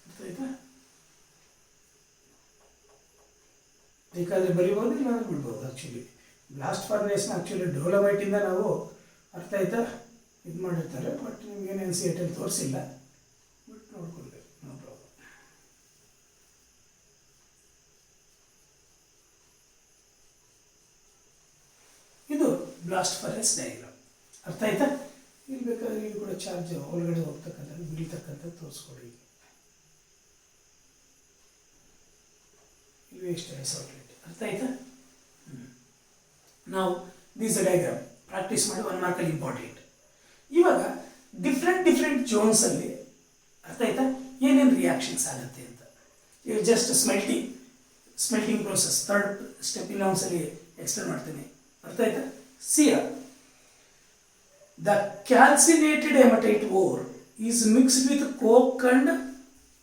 ಅರ್ಥ ಆಯ್ತಾ? ಬೇಕಾದರೆ ಬರಿಬೋದು, ಇಲ್ಲಾಂದ್ರೆ ಬಿಡ್ಬೋದು. ಆ್ಯಕ್ಚುಲಿ ಬ್ಲಾಸ್ಟ್ ಫರ್ನೇಸ್ನ ಆ್ಯಕ್ಚುಲಿ ಡೋಲಮೈಟಿಂದ ನಾವು, ಅರ್ಥ ಆಯ್ತಾ, ಇದು ಮಾಡಿರ್ತಾರೆ. ಬಟ್ ನಿಮ್ಗೇನು NCERT ತೋರಿಸಿಲ್ಲ, ಬಟ್ ನೋಡ್ಕೊಳ್ಬೇಕು, ನೋ ಪ್ರಾಬ್ಲಮ್. ಇದು ಬ್ಲಾಸ್ಟ್ ಫರ್ನೇಸ್ ಡಯಾಗ್ರಾಮ್. ಅರ್ಥ ಆಯ್ತಾ? ಇಲ್ಲಿ ಬೇಕಾದ್ರೆ ಇಲ್ಲಿ ಕೂಡ ಚಾರ್ಜ್ ಒಳಗಡೆ ಹೋಗ್ತಕ್ಕಂಥದ್ದು, ಬಿಡಿತಕ್ಕಂಥದ್ದು ತೋರಿಸ್ಕೊಡಿ. ಇಲ್ಲಿ ವೇಸ್ಟ್ ಔಟ್ಲೆಟ್. ಅರ್ಥ ಆಯ್ತಾ? ನಾವು ದಿಸ್ ಡಯಾಗ್ರಾಮ್ ಪ್ರಾಕ್ಟೀಸ್ ಮಾಡಿ 1 ಮಾರ್ಕಲ್ಲಿ ಇಂಪಾರ್ಟೆಂಟ್. ಇವಾಗ ಡಿಫ್ರೆಂಟ್ ಜೋನ್ಸಲ್ಲಿ, ಅರ್ಥ ಆಯ್ತಾ, ಏನೇನು ರಿಯಾಕ್ಷನ್ಸ್ ಆಗುತ್ತೆ ಅಂತ. ಇವಾಗ just smelting process 3rd step ಇನ್ನೊಂದ್ಸಲಿ ಎಕ್ಸ್ಪ್ಲೇನ್ ಮಾಡ್ತೀನಿ. ಅರ್ಥ ಆಯ್ತಾ? See here the calcinated hematite ore is mixed with coke and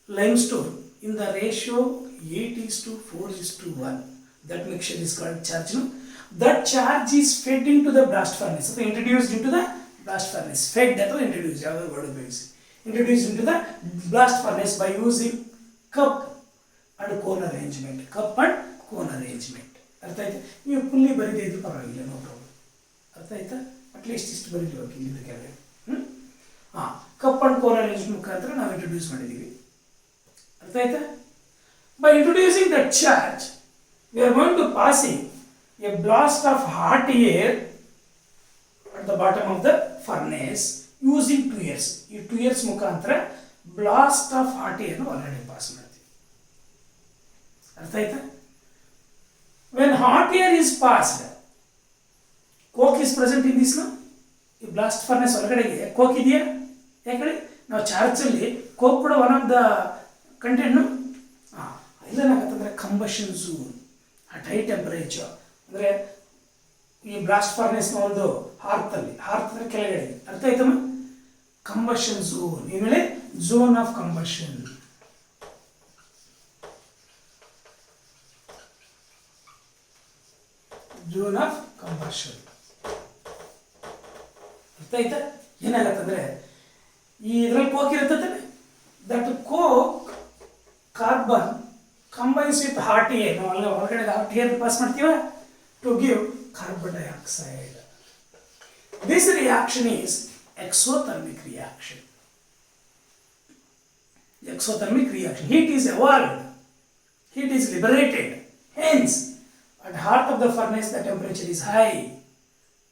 limestone in the ratio 8:4:1. That mixture is called charge. No? That charge is fed into the blast furnace. So introduced into the blast furnace. Fed that or introduced. Other word ഉപയോഗിച്ച്. Introduced into the blast furnace by using cup and cone arrangement. Cup and cone arrangement. ಅರ್ಥ ಆಯ್ತಾ? ನೀವು fully ಬರೀದೇ ಇದ್ರು ಪರವಾಗಿಲ್ಲ, no problem. ಅರ್ಥ ಆಯ್ತಾ? At least ಇಷ್ಟು ಬರೀಬೇಕು ಇಲ್ಲಿಂದ ಕೆಳಗೆ. ಕಪ್ ಅಂಡ್ ಕೋನ್ ಅರೇಂಜ್ಮೆಂಟ್ ಮುಖಾಂತರ ನಾವು ಇಂಟ್ರೊಡ್ಯೂಸ್ ಮಾಡಿದ್ದೀವಿ. ಅರ್ಥ ಆಯ್ತಾ? By introducing that charge, we are going to passing a blast of hot air at the bottom of the furnace using 2 years. ಈ 2 years ಮುಖಾಂತರ blast of hot air ನ ಒಳಗಡೆ pass ಮಾಡ್ತೀವಿ. ಅರ್ಥ ಆಯ್ತಾ? hot air is passed, coke is present in this, no? ಈ blast furnace ಒಳಗಡೆಗೆ coke ಇದೆಯಾ? ಯಾಕಂದರೆ ನಾವು ಚಾರ್ಜಲ್ಲಿ ಕೋಕ್ ಕೂಡ ಒನ್ ಆಫ್ ದ ಕಂಟೆಂಟ್ನು ಇಲ್ಲೇನಾಗತ್ತಂದರೆ combustion zone at high temperature, ಅಂದರೆ ಈ ಬ್ಲಾಸ್ಟ್ ಫರ್ನೆಸ್ನ ಒಂದು ಹಾರ್ತಲ್ಲಿ ಅಂದರೆ ಕೆಳಗಡೆ, ಅರ್ಥ ಆಯ್ತಮ್ಮ? ಕಂಬಷನ್ ಝೋನ್, ಇನ್ಮೇಲೆ zone of combustion. Zone of combustion ಅರ್ಥ ಆಯ್ತಾ? ಏನಾಗತ್ತಂದ್ರೆ ಈ ಇದರಲ್ಲಿ ಕೋಕ್ ಇರುತ್ತೆ, that coke carbon combines with hot air, ನಾವು ಅಲ್ಲ ಹೊರಗಡೆ ಹಾಟ್ ಏರ್ ಪಾಸ್ ಮಾಡ್ತೀವ to give carbon dioxide. This reaction is exothermic reaction. Exothermic reaction. Heat is evolved. Heat is liberated. Hence, at heart of the furnace, the temperature is high.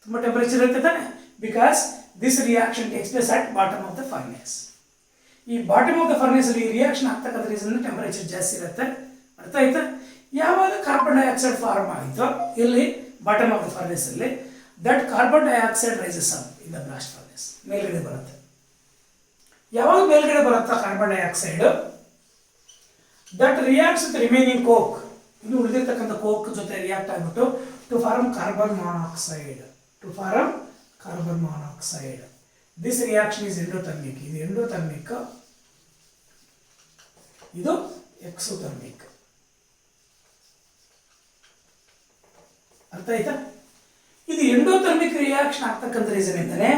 Tumma temperature irutte tane? Because this reaction takes place at bottom of the furnace. ಈ bottom of the furnace ಅಲ್ಲಿ reaction ಆಗ್ತಕ್ಕಂಥ reason temperature ಜಾಸ್ತಿ ಇರುತ್ತೆ. ಅರ್ಥ ಆಯ್ತಾ? ಯಾವಾಗ carbon dioxide form ಆಯಿತೋ ಇಲ್ಲಿ ಬಾಟಮ್ ಆಫ್ ದ ಫರ್ನೇಸ್ ಅಲ್ಲಿ, that carbon dioxide rises up in the blast furnace, ಮೇಲ್ಗಡೆ ಬರುತ್ತೆ. ಯಾವಾಗ ಮೇಲ್ಗಡೆ ಬರುತ್ತಾ carbon dioxide, that reacts with remaining coke, ಇನ್ನು ಉಳಿದಿರ್ತಕ್ಕಂಥ ಕೋಕ್ ಜೊತೆ ರಿಯಾಕ್ಟ್ ಆಗಿಬಿಟ್ಟು to form carbon monoxide. This reaction is endothermic. ಇದು ಎಂಡೋಥರ್ಮಿಕ್, ಇದು ಎಕ್ಸೋಥರ್ಮಿಕ್. ಅರ್ಥ ಆಯ್ತಾ? ಇದು ಎಂಡೋಥರ್ಮಿಕ್ ರಿಯಾಕ್ಷನ್ ಆಗ್ತಕ್ಕಂಥ ರೀಸನ್ ಇಂದನೇ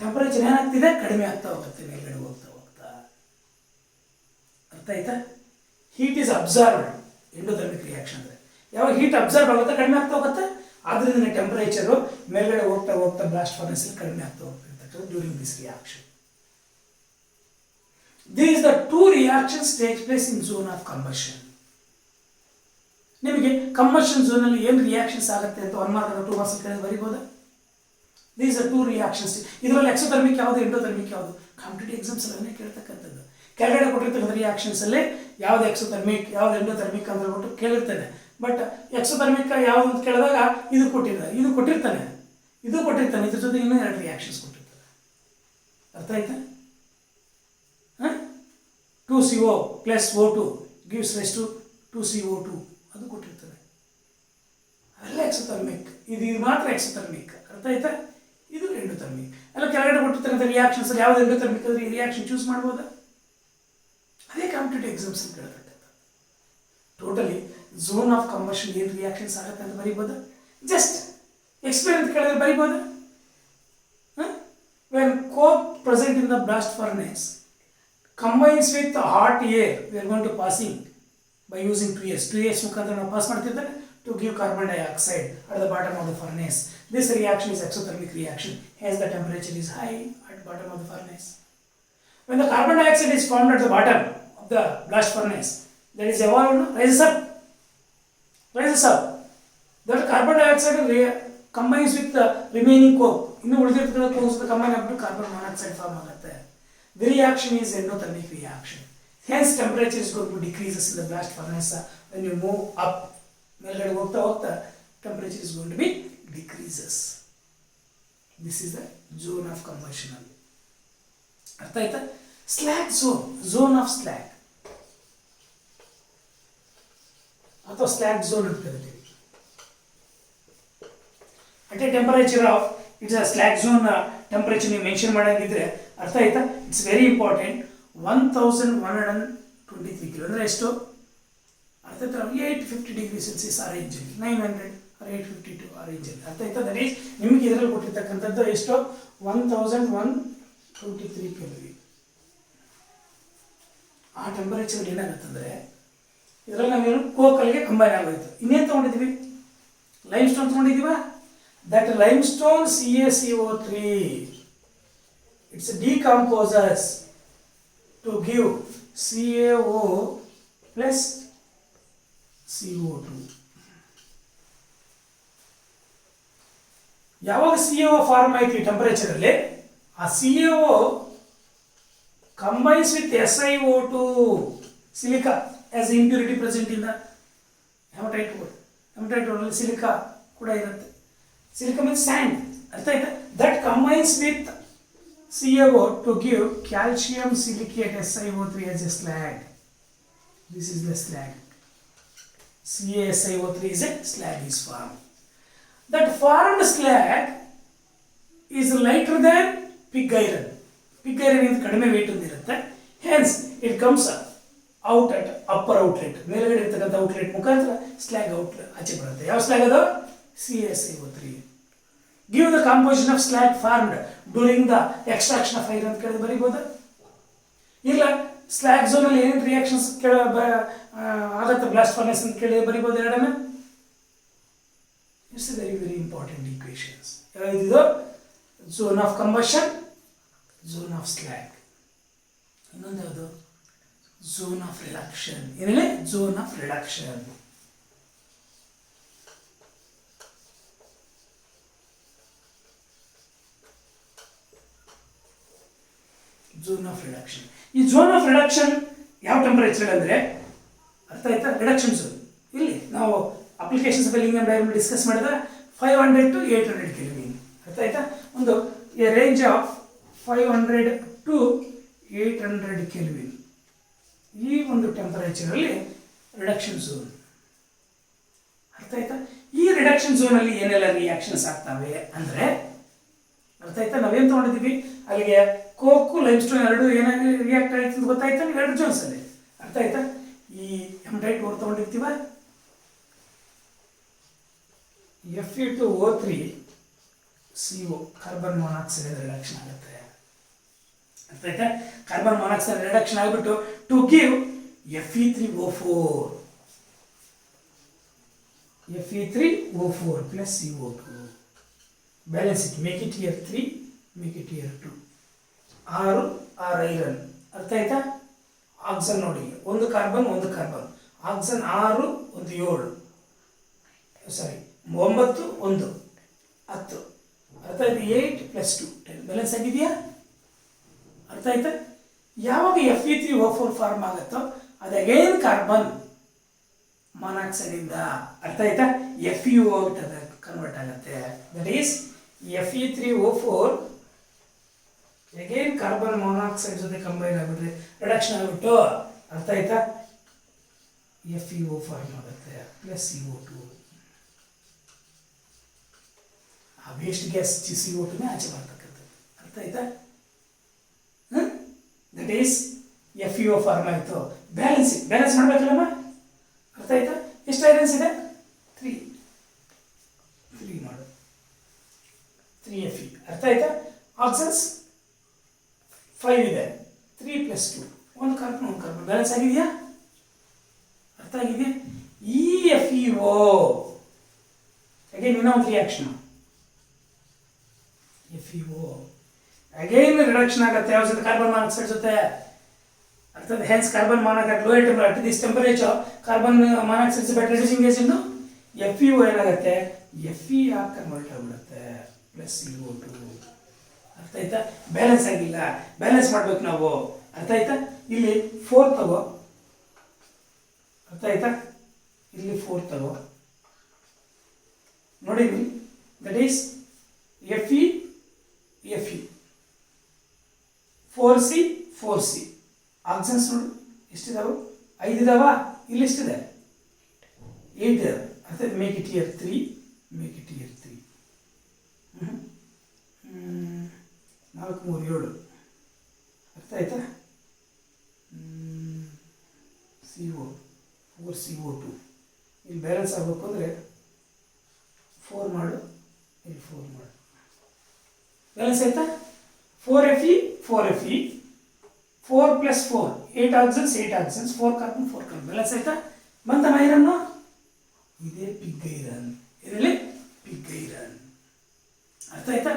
ಟೆಂಪರೇಚರ್ ಏನಾಗ್ತಿದೆ, ಕಡಿಮೆ ಆಗ್ತಾ ಹೋಗುತ್ತೆ ಮೇಲ್ಗಡೆ ಹೋಗ್ತಾ ಹೋಗ್ತಾ. ಅರ್ಥ ಆಯ್ತಾ? Heat is absorbed. Endothermic reaction ಅಂದರೆ ಯಾವಾಗ ಹೀಟ್ ಅಬ್ಸರ್ವ್ ಆಗುತ್ತೆ ಕಡಿಮೆ ಆಗ್ತಾ ಹೋಗುತ್ತೆ, ಆದ್ರಿಂದ ಟೆಂಪರೇಚರು ಮೇಲ್ಗಡೆ ಹೋಗ್ತಾ ಹೋಗ್ತಾ ಬ್ಲಾಸ್ಟ್ ಫರ್ನೆಸ್ ಅಲ್ಲಿ ಕಡಿಮೆ ಆಗ್ತಾ ಹೋಗ್ತಿರ್ತಕ್ಕಂಥ during this reaction. These the two reactions takes place in zone of combustion. ನಿಮಗೆ ಕಂಬಷನ್ ಝೋನ್ ಅಲ್ಲಿ ಏನು ರಿಯಾಕ್ಷನ್ಸ್ ಆಗುತ್ತೆ ಅಂತ 1 ಮಾರ್ಕ್ 2 ಮಾರ್ಕ್ಸ್ ಕೇಳಿದ್ರೆ ಬರೀಬೋದಾ? These are two reactions. ಇದರಲ್ಲಿ ಎಕ್ಸೋಥರ್ಮಿಕ್ ಯಾವುದು, ಎಂಡೋಥರ್ಮಿಕ್ ಯಾವುದು? ಕಾಂಪಿಟೇಟಿವ್ ಎಕ್ಸಾಮ್ಸ್ ಅಲ್ಲೇ ಕೇಳ್ತಕ್ಕಂಥದ್ದು. ಕೆಳಗಡೆ ಕೊಟ್ಟಿರ್ತಕ್ಕಂಥ ರಿಯಾಕ್ಷನ್ಸ್ ಅಲ್ಲಿ ಯಾವ್ದು ಎಕ್ಸೋಥರ್ಮಿಕ್ ಯಾವ್ದು ಎಂಡೋಥರ್ಮಿಕ್ ಅಂತ ಹೇಳ್ಬಿಟ್ಟು ಕೇಳಿರ್ತಾನೆ. ಬಟ್ ಎಕ್ಸೋಥರ್ಮಿಕ್ ಯಾವುದು ಅಂತ ಕೇಳಿದಾಗ ಇದು ಕೊಟ್ಟಿರ್ತಾನೆ, ಇದ್ರ ಜೊತೆ ಇನ್ನೂ 2 ರಿಯಾಕ್ಷನ್ಸ್ ಕೊಟ್ಟಿರ್ತಾನೆ. ಅರ್ಥ ಆಯ್ತಾ? 2CO plus O2 gives rise to 2CO2 ಅದು ಕೊಟ್ಟಿರ್ತಾರೆ. ಅವೆಲ್ಲ ಎಕ್ಸೋಥರ್ಮಿಕ್. ಇದು ಮಾತ್ರ ಎಕ್ಸೋಥರ್ಮಿಕ್. ಅರ್ಥ ಆಯ್ತಾ? ಇದು ಎಂಡೋಥರ್ಮಿಕ್. ಎಲ್ಲ ಕೆಳಗಡೆ ಕೊಟ್ಟಿರ್ತಕ್ಕಂಥ ರಿಯಾಕ್ಷನ್ಸ್ ಅಲ್ಲಿ ಯಾವ್ದು ಎಂಡೋಥರ್ಮಿಕ್ ಅಂದ್ರೆ ಈ ರಿಯಾಕ್ಷನ್ ಚೂಸ್ ಮಾಡ್ಬೋದಾ? ಅದೇ ಕಾಂಪಿಟೇಟಿವ್ ಎಕ್ಸಾಮ್ಸ್ ಅಂತ ಕೇಳ್ತಕ್ಕಂಥ. ಟೋಟಲಿ ಝೋನ್ ಆಫ್ ಕಂಬಷನ್ ಏನು ರಿಯಾಕ್ಷನ್ಸ್ ಆಗುತ್ತೆ ಅಂತ ಬರೀಬೋದಾ? ಜಸ್ಟ್ ಎಕ್ಸ್ಪ್ಲೇನ್ ಅಂತ ಕೇಳಿದ್ರೆ ಬರೀಬೋದಾ? When coke present in the blast furnace combines with hot air, we are going to passing by using 2s ಮುಖಾಂತರ ನಾವು ಪಾಸ್ ಮಾಡ್ತಿದ್ದೇವೆ to give carbon dioxide at the bottom of the furnace. This reaction is exothermic reaction, hence the temperature is high at bottom of the furnace. When the carbon dioxide is formed at the bottom of the blast furnace, that is evolved, rises up. That carbon dioxide combines with the remaining coke. ಇನ್ನು ಉಳಿದಿರ್ತಕ್ಕಂಥ ಕೋಕ್ಸ್ combine ಆಗ್ಬಿಟ್ಟು carbon monoxide form ಆಗುತ್ತೆ. The reaction is endothermic reaction. Hence, temperature is going to decreases in the blast furnace. When you move up, ಮೇಲ್ಗಡೆ ಹೋಗ್ತಾ ಹೋಗ್ತಾ temperature is going to be decreases. This is the zone of combustion. ಅರ್ಥ ಆಯ್ತಾ? Slag zone of slag ಅಥವಾ slag zone ಅಂತ ಕರೀತೀವಿ. At a temperature of, it's a slag zone temperature ನೀವು mention ಮಾಡಂಗಿದ್ರೆ ಅರ್ಥ ಆಯ್ತಾ? It's very important. 1123 ಕಿಲೋ ಅಂದರೆ ಎಷ್ಟು? ಅರ್ಥ ಆಯ್ತಾ? 850 ಡಿಗ್ರಿ ಸೆಲ್ಸಿಯಸ್ ಆ ರೇಂಜಲ್ಲಿ, 900 or 852 ಆ ರೇಂಜಲ್ಲಿ. ಅರ್ಥ ಆಯ್ತಾ? ದಟ್ ಈಸ್ ನಿಮಗೆ ಇದರಲ್ಲಿ ಕೊಟ್ಟಿರ್ತಕ್ಕಂಥದ್ದು ಎಷ್ಟು? 1123 ಕೆಲ್ವಿನ್. ಆ ಟೆಂಪರೇಚರ್ ಏನಾಗುತ್ತಂದರೆ ಇದರಲ್ಲಿ ನಾವೇನು ಕೋಕಲ್ಗೆ ಕಂಬೈನ್ ಆಗೋಯ್ತು. ಇನ್ನೇನು ತೊಗೊಂಡಿದ್ದೀವಿ? ಲೈಮ್ ಸ್ಟೋನ್ ತೊಗೊಂಡಿದ್ದೀವ? That limestone CaCO3 it's decomposes to give CaO plus CO2. ಯಾವಾಗ CaO ಫಾರ್ಮ್ ಆಯ್ತು ಟೆಂಪರೇಚರ್ ಅಲ್ಲಿ, ಆ CaO combines with SiO2 silica as impurity present in the hematite ore. Hematite ಓರಲ್ಲಿ ಸಿಲಿಕಾ ಕೂಡ ಇರುತ್ತೆ. ಸಿಲಿಕಾ ಮೀನ್ಸ್ ಸ್ಯಾಂಡ್, ಅರ್ಥ ಆಯ್ತಾ? That combines with CaO to give calcium silicate SiO3 as a slag. This is the slag. CaSiO3 is a slag is formed. That formed slag is lighter than pig iron. Pig iron is ಕಡಿಮೆ weight ಹೊಂದಿರುತ್ತೆ. Hence it comes out at upper outlet. ಮೇಲ್ಗಡೆ ಇರತಕ್ಕಂಥ outlet ಮುಖಾಂತರ slag outlet ಆಚೆ ಬರುತ್ತೆ. ಯಾವ slag ಅದು? CaSiO3. Give the composition of slag formed during the extraction of iron ಅಂತ ಕೇಳಿದ್ರೆ ಬರೀಬೋದಾ? ಇಲ್ಲ ಸ್ಲ್ಯಾಗ್ ಝೋನಲ್ಲಿ ಏನೇನು ರಿಯಾಕ್ಷನ್ಸ್ ಆಗತ್ತೆ ಬ್ಲಾಸ್ಟ್ ಫರ್ನೆಸ್ ಅಂತ ಕೇಳಿದ್ರೆ ಬರೀಬೋದು ಎರಡನ್ನ. It's very very important equations. ಯಾವ್ದಿದು? Zone of combustion, zone of slag. ಇನ್ನೊಂದು ಯಾವುದು? Zone of reduction. ಏನೇಳಿ? Zone of reduction. Zone of reduction. ಈ ಝೋನ್ ಆಫ್ ರಿಡಕ್ಷನ್ ಯಾವ ಟೆಂಪರೇಚರ್ ಅಂದರೆ ಅರ್ಥ ಆಯ್ತಾ? ರಿಡಕ್ಷನ್ ಝೋನ್ ಇಲ್ಲಿ ನಾವು applications of Ellingham diagram discuss ಮಾಡಿದ್ರೆ 500 to 800 ಕೆಲ್ವಿನ್. ಅರ್ಥ ಆಯ್ತಾ? ಒಂದು ರೇಂಜ್ ಆಫ್ 500 to 800 ಕೆಲ್ವಿನ್. ಈ ಒಂದು ಟೆಂಪರೇಚರಲ್ಲಿ ರಿಡಕ್ಷನ್ ಝೋನ್. ಅರ್ಥ ಆಯ್ತಾ? ಈ ರಿಡಕ್ಷನ್ ಝೋನಲ್ಲಿ ಏನೆಲ್ಲ ರಿಯಾಕ್ಷನ್ಸ್ ಆಗ್ತವೆ ಅಂದರೆ ಅರ್ಥ ಆಯ್ತಾ? ನಾವೇನು ತೊಗೊಂಡಿದ್ದೀವಿ ಅಲ್ಲಿಗೆ ಕೋಕು ಲೈಮ್ಸ್ಟೋನ್ ಎರಡು ಏನಾಗಿ ರಿಯಾಕ್ಟ್ ಆಯ್ತು ಅಂತ ಗೊತ್ತಾಯ್ತಾ? ನೀವು ಎರಡು ಜೋನ್ಸ್ ಅಲ್ಲಿ. ಅರ್ಥ ಆಯ್ತಾ? ಈ ಎಮಟೈಟ್ ಓರ್ ತೊಗೊಂಡಿರ್ತೀವ, Fe2O3 CO carbon monoxide reduction ಆಗುತ್ತೆ. ಅರ್ಥ ಆಯ್ತಾ? ಕಾರ್ಬನ್ ಮೊನಾಕ್ಸೈಡ್ ರಿಡಕ್ಷನ್ ಆಗಿಬಿಟ್ಟು to give Fe3O4 plus CO2. Balance it, make it here 3, make it here 2. 6 iron. ಅರ್ಥ ಆಯ್ತಾ? ಆಕ್ಸನ್ ನೋಡಿ, ಒಂದು ಕಾರ್ಬನ್ ಒಂದು ಕಾರ್ಬನ್. ಆಕ್ಸನ್ 6 ಒಂದು 7, ಸಾರಿ 9 1 10. ಅರ್ಥ ಆಯ್ತು? 8 + 2 10. ಬ್ಯಾಲೆನ್ಸ್ ಆಗಿದೆಯಾ? ಅರ್ಥ ಆಯ್ತಾ? ಯಾವಾಗ Fe3O4 ಫಾರ್ಮ್ ಆಗುತ್ತೋ ಅದು ಅಗೇನ್ ಕಾರ್ಬನ್ ಮೊನಾಕ್ಸೈಡ್ ಇಂದ ಅರ್ಥ ಆಯ್ತಾ FeO ಕನ್ವರ್ಟ್ ಆಗುತ್ತೆ. That is Fe3O4 again carbon monoxide ಜೊತೆ ಕಂಬೈನ್ ಆಗಿಬಿಟ್ರೆ ರಿಡಕ್ಷನ್ ಆಗಿಬಿಟ್ಟು ಅರ್ಥ ಆಯ್ತಾ FeO ಫಾರ್ಮ್ ಆಗುತ್ತೆ ಪ್ಲಸ್ CO2. ಆ ವೇಸ್ಟ್ ಗ್ಯಾಸ್ CO2ನೇ ಆಚೆ ಬರ್ತಕ್ಕಂಥದ್ದು. ಅರ್ಥ ಆಯ್ತಾ? ದಟ್ ಈಸ್ FeO ಫಾರ್ಮ್ ಆಯಿತು. ಬ್ಯಾಲೆನ್ಸ್ ಮಾಡಬೇಕಲ್ಲಮ್ಮ. ಅರ್ಥ ಆಯ್ತಾ? ಎಷ್ಟು ಐರನ್ಸ್ ಇದೆ? 3 ಮಾಡು 3Fe. ಅರ್ಥ ಆಯ್ತಾ? ಆಕ್ಸನ್ಸ್ 5 ಇದೆ, 3 + 2 ಒಂದು ಕಾರ್ಬನ್ ಬ್ಯಾಲೆನ್ಸ್ ಆಗಿದೆಯಾ? ಅರ್ಥ ಆಗಿದೆಯಾ? ಈ FeO ಅಗೇನ್ ಇನ್ನೊಂದು ರಿಯಾಕ್ಷನ್ FeO ಅಗೇನ್ ರಿಡಕ್ಷನ್ ಆಗುತ್ತೆ ಯಾವ ಜೊತೆ? ಕಾರ್ಬನ್ ಮೊನಾಕ್ಸೈಡ್ ಜೊತೆ. ಅರ್ಥಾತ್ hence carbon monoxide low at this temperature carbon monoxide but reducing agent FeO ಏನಾಗುತ್ತೆ? Fe ಆಗಿ ಕನ್ವರ್ಟ್ ಆಗಿಬಿಡುತ್ತೆ ಪ್ಲಸ್ CO2. ಅರ್ಥ ಆಯ್ತಾ? ಬ್ಯಾಲೆನ್ಸ್ ಆಗಿಲ್ಲ, ಬ್ಯಾಲೆನ್ಸ್ ಮಾಡ್ಬೇಕು ನಾವು. ಅರ್ಥ ಆಯ್ತಾ? ಇಲ್ಲಿ 4 ತಗೋ. ಅರ್ಥ ಆಯ್ತಾ? ಇಲ್ಲಿ 4 ತಗೋ ನೋಡಿ. ದಟ್ ಈಸ್ Fe 4C ಆಕ್ಸನ್ಸ್ ನೋಡು ಎಷ್ಟಿದಾವೆ? 5 ಇದಾವ. ಇಲ್ಲಿ ಎಷ್ಟಿದೆ? 8 ಇದೆ. ಅರ್ಥ make it year 3, make it year 3. 4 3 7. ಅರ್ಥ ಆಯ್ತಾ? CO 4CO2 ಇಲ್ಲಿ ಬ್ಯಾಲೆನ್ಸ್ ಆಗಬೇಕು ಅಂದರೆ 4 ಮಾಡು, ಇಲ್ಲಿ 4 ಮಾಡು. ಬ್ಯಾಲೆನ್ಸ್ ಆಯ್ತಾ? 4Fe 4 + 4 8 ಆಕ್ಸನ್ಸ್ 4 ಕಾರ್ಬನ್ ಬ್ಯಾಲೆನ್ಸ್ ಆಯ್ತಾ? ಬಂತ ಐರನ್ನು? ಇದೇ ಪಿಗ್ ಐರನ್. ಇದರಲ್ಲಿ ಪಿಗ್ ಐರನ್. ಅರ್ಥ ಆಯ್ತಾ?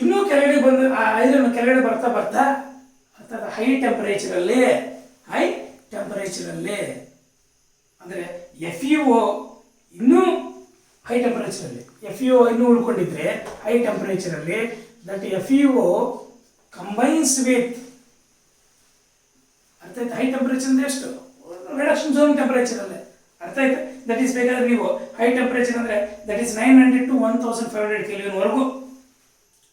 ಇನ್ನೂ ಕೆಳಗಡೆ ಬಂದು ಆ ಐರನ್ ಕೆಳಗಡೆ ಬರ್ತಾ ಅರ್ಥಾತ್ ಹೈ ಟೆಂಪರೇಚರಲ್ಲಿ ಅಂದರೆ FeO ಇನ್ನೂ ಹೈ ಟೆಂಪರೇಚರಲ್ಲಿ FeO ಇನ್ನೂ ಉಳ್ಕೊಂಡಿದ್ರೆ ಹೈ ಟೆಂಪರೇಚರಲ್ಲಿ ದಟ್ FeO ಕಂಬೈನ್ಸ್ ವಿತ್ ಅರ್ಥ ಆಯ್ತು? ಹೈ ಟೆಂಪರೇಚರ್ ಅಂದರೆ ಎಷ್ಟು? ರಿಡಕ್ಷನ್ ಝೋನ್ ಟೆಂಪರೇಚರಲ್ಲಿ. ಅರ್ಥ ಆಯ್ತಾ? ದಟ್ ಈಸ್ ಬೇಕಾದ್ರೆ ನೀವು ಹೈ ಟೆಂಪರೇಚರ್ ಅಂದರೆ ದಟ್ ಈಸ್ 900 to 1500 ಕೆಲ್ವಿನ್ವರೆಗೂ.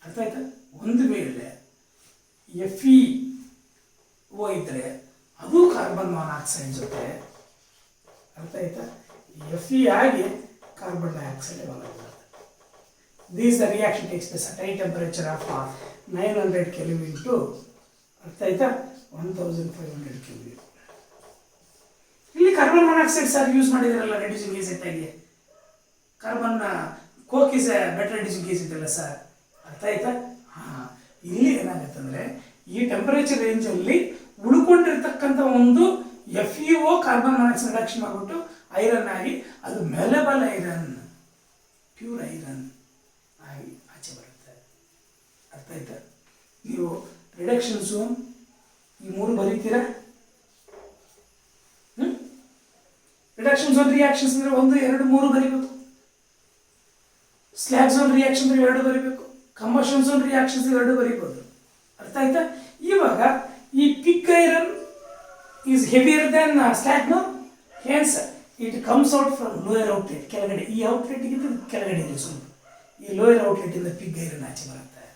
ಅರ್ಥ ಆಯ್ತಾ? ಒಂದು ವೇಳೆ FeO ಇದ್ದರೆ ಅದು ಕಾರ್ಬನ್ ಮಾನಾಕ್ಸೈಡ್ ಜೊತೆ, ಅರ್ಥ ಆಯ್ತಾ, Fe ಆಗಿ ಕಾರ್ಬನ್ ಡೈಆಕ್ಸೈಡ್ ಡೆವಲಪ್ ಆಗುತ್ತೆ. This the reaction takes place at high temperature of 900 Kelvin to, ಅರ್ಥ ಆಯ್ತಾ, 1500 Kelvin. ಇಲ್ಲಿ ಕಾರ್ಬನ್ ಮಾನಾಕ್ಸೈಡ್ ಸರ್ ಯೂಸ್ ಮಾಡಿದಿರಲ್ಲ ರೆಡ್ಯೂಸಿಂಗ್ ಏಜೆಂಟ್ ಆಗಿ. Carbon coke is a better reducing agent ಅಲ್ಲ ಸರ್, ಅರ್ಥ ಆಯ್ತಾ? ಹಾಂ, ಇಲ್ಲಿ ಏನಾಗುತ್ತೆ ಅಂದರೆ ಈ ಟೆಂಪರೇಚರ್ ರೇಂಜಲ್ಲಿ ಉಳ್ಕೊಂಡಿರ್ತಕ್ಕಂಥ ಒಂದು FeO ಕಾರ್ಬನ್ ಮಾನಾಕ್ಸೈಡ್ ರಿಡಕ್ಷನ್ ಮಾಡಿಬಿಟ್ಟು ಐರನ್ ಆಗಿ ಅದು ಮೆಲೆಬಲ್ ಐರನ್, ಪ್ಯೂರ್ ಐರನ್ ಆಗಿ ಆಚೆ ಬರುತ್ತೆ. ಅರ್ಥ ಆಯ್ತಾ? ನೀವು ರಿಡಕ್ಷನ್ ಝೋನ್ ಈ ಮೂರು ಬರೀತೀರಾ? ರಿಡಕ್ಷನ್ ಝೋನ್ ರಿಯಾಕ್ಷನ್ಸ್ ಅಂದರೆ 1, 2, 3 ಬರೀಬೇಕು. ಸ್ಲ್ಯಾಗ್ ಝೋನ್ ರಿಯಾಕ್ಷನ್ 2 ಬರೀಬೇಕು. ಕಂಬಷನ್ ಝೋನ್ ರಿಯಾಕ್ಷನ್ಸ್ 2 ಬರೀಬೋದು. ಅರ್ಥ ಆಯ್ತಾ? ಇವಾಗ ಈ pig iron is heavier than slag, no, hence it comes out from lower outlet. ಕೆಳಗಡೆ ಈ ಔಟ್ಲೆಟ್ಗಿಂತ ಕೆಳಗಡೆ ಇದೆ ಸ್ವಲ್ಪ, ಈ ಲೋಯರ್ ಔಟ್ಲೆಟ್ ಇಂದ ಪಿಗ್ ಐರನ್ ಆಚೆ ಬರುತ್ತೆ.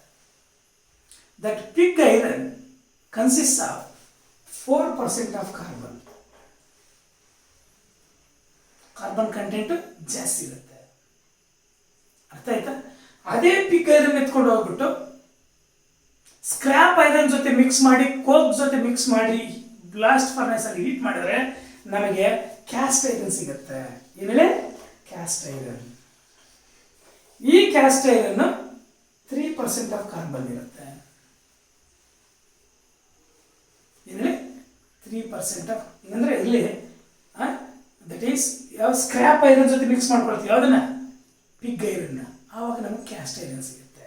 That pig iron consist of 4% of carbon. Carbon content ಜಾಸ್ತಿ ಇರುತ್ತೆ. ಅರ್ಥ ಆಯ್ತಾ? ಅದೇ ಪಿಗ್ ಐರನ್ ಎತ್ಕೊಂಡು ಹೋಗ್ಬಿಟ್ಟು ಸ್ಕ್ರ್ಯಾಪ್ ಐರನ್ ಜೊತೆ ಮಿಕ್ಸ್ ಮಾಡಿ, ಕೋಕ್ ಜೊತೆ ಮಿಕ್ಸ್ ಮಾಡಿ ಬ್ಲಾಸ್ಟ್ ಫರ್ನೆಸ್ ಅಲ್ಲಿ ಹೀಟ್ ಮಾಡಿದ್ರೆ ನಮಗೆ ಕ್ಯಾಸ್ಟ್ ಐರನ್ ಸಿಗುತ್ತೆ. ಏನೇಳೆ? Cast iron. ಈ ಕ್ಯಾಸ್ಟ್ ಐರನ್ 3% ಆಫ್ ಕಾರ್ಬನ್ ಇರುತ್ತೆ. ಏನೇಳೆ? 3% ಆಫ್, ಅಂದ್ರೆ ಇಲ್ಲಿ ದಟ್ ಈಸ್ ಯಾವ ಸ್ಕ್ರ್ಯಾಪ್ ಐರನ್ ಜೊತೆ ಮಿಕ್ಸ್ ಮಾಡ್ಕೊಳ್ತೀವಿ ಅದನ್ನ, ಪಿಗ್ ಐರನ್, ಆವಾಗ ನಮಗೆ ಕ್ಯಾಸ್ಟ್ ಐರನ್ ಸಿಗುತ್ತೆ.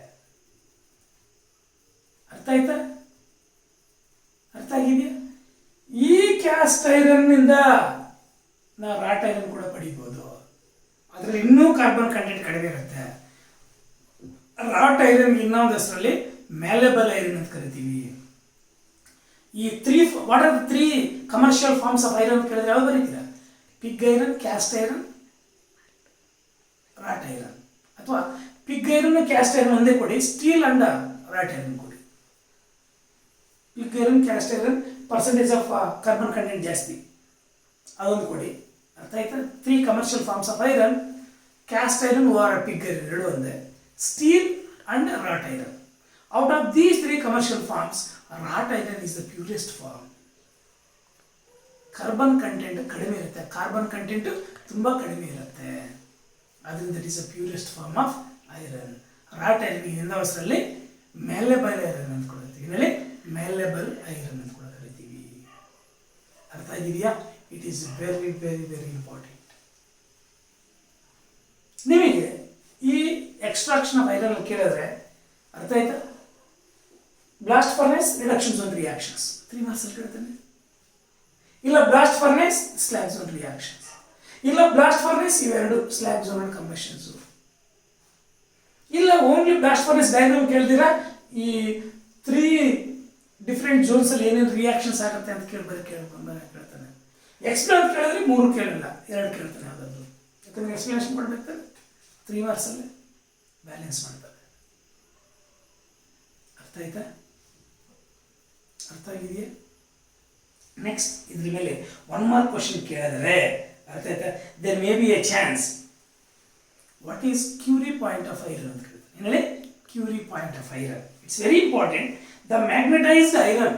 ಅರ್ಥ ಆಯ್ತಾ? ಅರ್ಥ ಆಗಿದೆಯಾ? ಈ ಕ್ಯಾಸ್ಟ್ ಐರನ್ ಇಂದ ನಾವು ರಾಟ್ ಐರನ್ ಕೂಡ ಪಡಿಬೋದು. ಅದರಲ್ಲಿ ಇನ್ನೂ ಕಾರ್ಬನ್ ಕಂಟೆಂಟ್ ಕಡಿಮೆ ಇರುತ್ತೆ. ರಾಟ್ ಐರನ್ ಇನ್ನೊಂದು ಹೆಸರಲ್ಲಿ ಮ್ಯಾಲೆಬಲ್ ಐರನ್ ಅಂತ ಕರಿತೀವಿ. ಈ what are the 3 commercial forms of iron ಕೇಳಿದ್ರೆ ಯಾವ್ದು ಬರೀತೀರಾ? Pig iron, cast iron, wrought iron. ಅಥವಾ ಪಿಗ್ ಐರನ್ ಕ್ಯಾಸ್ಟ್ ಐರನ್ ಒಂದೇ ಕೊಡಿ, ಸ್ಟೀಲ್ ಅಂಡ್ ರಾಟ್ ಐರನ್ ಕೊಡಿ. Pig iron, cast iron percentage of carbon content ಜಾಸ್ತಿ, ಅದೊಂದು ಕೊಡಿ. ಅರ್ಥ ಆಯ್ತಾ? 3 commercial forms of iron, cast iron or pig iron ಎರಡು ಒಂದೇ, steel and wrought iron. Out of these 3 commercial forms, wrought iron is the purest form. Carbon content ಕಡಿಮೆ ಇರುತ್ತೆ, carbon content ತುಂಬ ಕಡಿಮೆ ಇರುತ್ತೆ. ಅದರಿಂದ that is a purest form of iron. Wrought iron ಇನ್ನೊಂದು ಅವಸರಲ್ಲಿ ಮ್ಯಾಲೆಬಲ್ ಐರನ್ ಅಂತ ಕೊಡ್ತೀವಿ. ಹೇಳಿ, ಮ್ಯಾಲೆಬಲ್ ಐರನ್ ಅಂತ ಕೂಡ ಕರಿತೀವಿ. ಅರ್ಥ ಆಗಿದೆಯಾ? It is very very very important. ನಿಮಗೆ ಈ ಎಕ್ಸ್ಟ್ರಾಕ್ಷನ್ ಆಫ್ ಐರನ್ ಕೇಳಿದ್ರೆ ಅರ್ಥ ಆಯ್ತಾ? Blast furnace, reduction zone reactions 3 marks ಅಲ್ಲಿ ಕೇಳ್ತಾನೆ. ಇಲ್ಲ blast furnace, slag zone reactions. ಇಲ್ಲ ಬ್ಲಾಸ್ಟ್ ಫರ್ನೆಸ್ ಇವೆರಡು, slag zone and combustion zone. ಇಲ್ಲ ಓನ್ಲಿ ಬ್ಲಾಸ್ಟ್ ಫರ್ನೆಸ್ ಡಯಾಗ್ರಾಮ್ ಕೇಳ್ತೀರಾ, ಈ 3 ಡಿಫ್ರೆಂಟ್ ಝೋನ್ಸ್ ಅಲ್ಲಿ ಏನೇನು ರಿಯಾಕ್ಷನ್ಸ್ ಆಗುತ್ತೆ ಅಂತ ಕೇಳ್ತಾನೆ. ಎಕ್ಸ್ಪ್ಲೇನ್ ಅಂತ ಕೇಳಿದ್ರೆ 3 ಕೇಳಿಲ್ಲ, 2 ಕೇಳ್ತಾನೆ ಯಾವುದಾದ್ರು. ಯಾಕಂದ್ರೆ ಎಕ್ಸ್ಪ್ಲೇನೇಷನ್ ಮಾಡಬೇಕಾದ್ರೆ 3 ಮಾರ್ಕ್ಸ್ ಅಲ್ಲೇ ಬ್ಯಾಲೆನ್ಸ್ ಮಾಡ್ತಾರೆ. ಅರ್ಥ ಆಯ್ತಾ? ಅರ್ಥ ಆಗಿದೆಯಾ? ನೆಕ್ಸ್ಟ್ ಇದ್ರ ಮೇಲೆ 1 ಮಾರ್ಕ್ ಕ್ವಶನ್ ಕೇಳಿದರೆ ಅರ್ಥ ಆಯ್ತಾ? There may be a chance. What is Curie point of iron ಅಂತ ಕೇಳ್ತಾರೆ. ಏನು ಹೇಳಿ? Curie point of iron. It's very important. The magnetized iron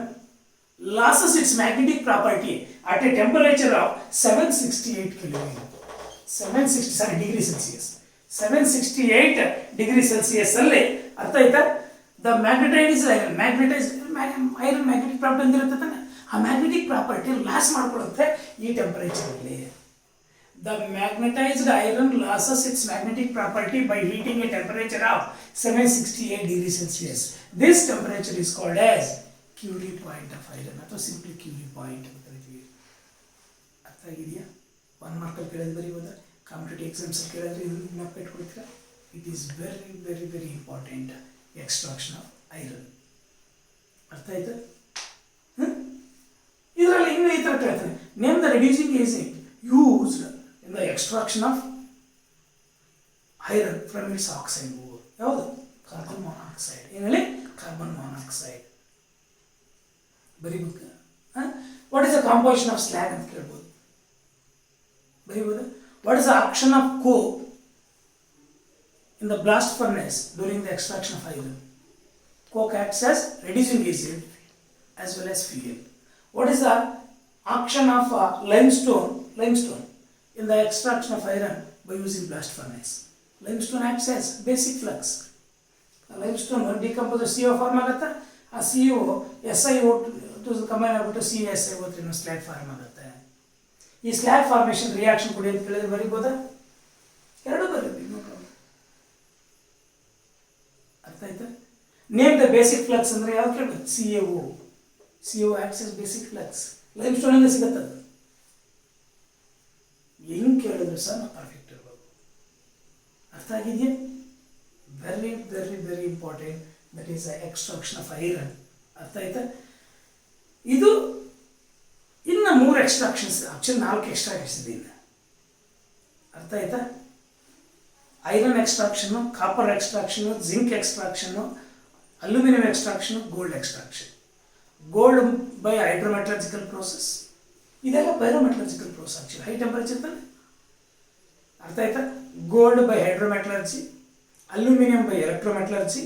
loses its magnetic property at a temperature of 768 Kelvin. 760 degree Celsius. 768 degree Celsius ಅಲ್ಲಿ ಅರ್ಥ ಆಯ್ತಾ? The magnetized iron, iron magnetic property ಅಂದಿರುತ್ತೆ ತಾನೆ, ಆ ಮ್ಯಾಗ್ನೆಟಿಕ್ ಪ್ರಾಪರ್ಟಿ ಲಾಸ್ ಮಾಡ್ಕೊಳ್ಳುತ್ತೆ ಈ temperature ಅಲ್ಲಿ. The magnetized iron loses its magnetic property by heating a temperature of 768 degrees Celsius. This temperature is called as Curie point of iron, ಅಥವಾ simply Curie point ಅಂತ ಕರಿತೀವಿ. ಅರ್ಥ ಆಗಿದೆಯಾ? 1 ಮಾರ್ಕ್ ಅಲ್ಲಿ ಕೇಳಿದ್ರೆ ಬರೀಬೋದಾ? Competitive exams ಅಲ್ಲಿ ಕೇಳಿದ್ರೆ ಇದನ್ನ ನೆನಪಿಟ್ಕೊಳ್ತೀರಾ? It is very very very important, extraction of iron. ಅರ್ಥ ಆಯ್ತಾ? ಇದರಲ್ಲಿ ಇನ್ನೂ ಈ ಥರ ಕೇಳ್ತಾನೆ, name the reducing agent used in the extraction of iron from its oxide ore. ಯಾವುದು? Carbon monoxide. ಏನು ಹೇಳಿ? Carbon monoxide. ಬರೀಬೇಕು. What is the composition of slag ಅಂತ ಕೇಳ್ಬೋದು. ಬರೀಬೋದು. What is the action of coke in the blast furnace during the extraction of iron? Coke acts as reducing agent as well as fuel. What is the action of limestone in the extraction of iron by using blast furnace? Limestone acts as basic flux. Limestone decompose CO form ಆಗುತ್ತೆ. ಆ CO SiO2 combine ಆಗಿಬಿಟ್ಟು CuSiO3 slag form ಆಗುತ್ತೆ. ಈ slag formation reaction ಕೊಡಿ ಅಂತ ಕೇಳಿದ್ರೆ ಬರೀಬೋದಾ? ಎರಡು ಬರೀಬೇಕು. ಅರ್ಥ ಆಯ್ತಾ? ನೇಮ್ ದ ಬೇಸಿಕ್ ಫ್ಲಕ್ಸ್ ಅಂದರೆ ಯಾವ್ದು ಕೇಳಬೇಕು? CO acts as basic flux. Limestone ಇಂದ ಸಿಗುತ್ತೆ. ಅದು ಹೆಂಗೆ ಕೇಳಿದ್ರು ಸಹ ನಾವು ಪರ್ಫೆಕ್ಟ್ ಇರಬೇಕು. ಅರ್ಥ ಆಗಿದೆಯಾ? Very very very important. That is the extraction of iron. ಅರ್ಥ ಆಯ್ತಾ? ಇದು ಇನ್ನು 3 ಎಕ್ಸ್ಟ್ರಾಕ್ಷನ್ಸ್, ಆಕ್ಚುಲಿ 4 ಎಕ್ಸ್ಟ್ರಾಕ್ಷನ್ಸ್ ಇದೆ ಇನ್ನು. ಅರ್ಥ ಆಯ್ತಾ? ಐರನ್ ಎಕ್ಸ್ಟ್ರಾಕ್ಷನ್ನು, ಕಾಪರ್ ಎಕ್ಸ್ಟ್ರಾಕ್ಷನ್ನು, ಜಿಂಕ್ ಎಕ್ಸ್ಟ್ರಾಕ್ಷನ್ನು, ಅಲ್ಯೂಮಿನಿಯಂ ಎಕ್ಸ್ಟ್ರಾಕ್ಷನ್ನು, gold extraction. Gold by hydrometallurgical process. ಇದೆಲ್ಲ ಪೈರೋಮೆಟಲರ್ಜಿಕಲ್ ಪ್ರೋಸೆಸ್ ಆಕ್ಚುಲಿ ಹೈ ಟೆಂಪರೇಚರ್ದಲ್ಲಿ. ಅರ್ಥ ಆಯ್ತಾ? Gold by hydrometallurgy, aluminium by electrometallurgy.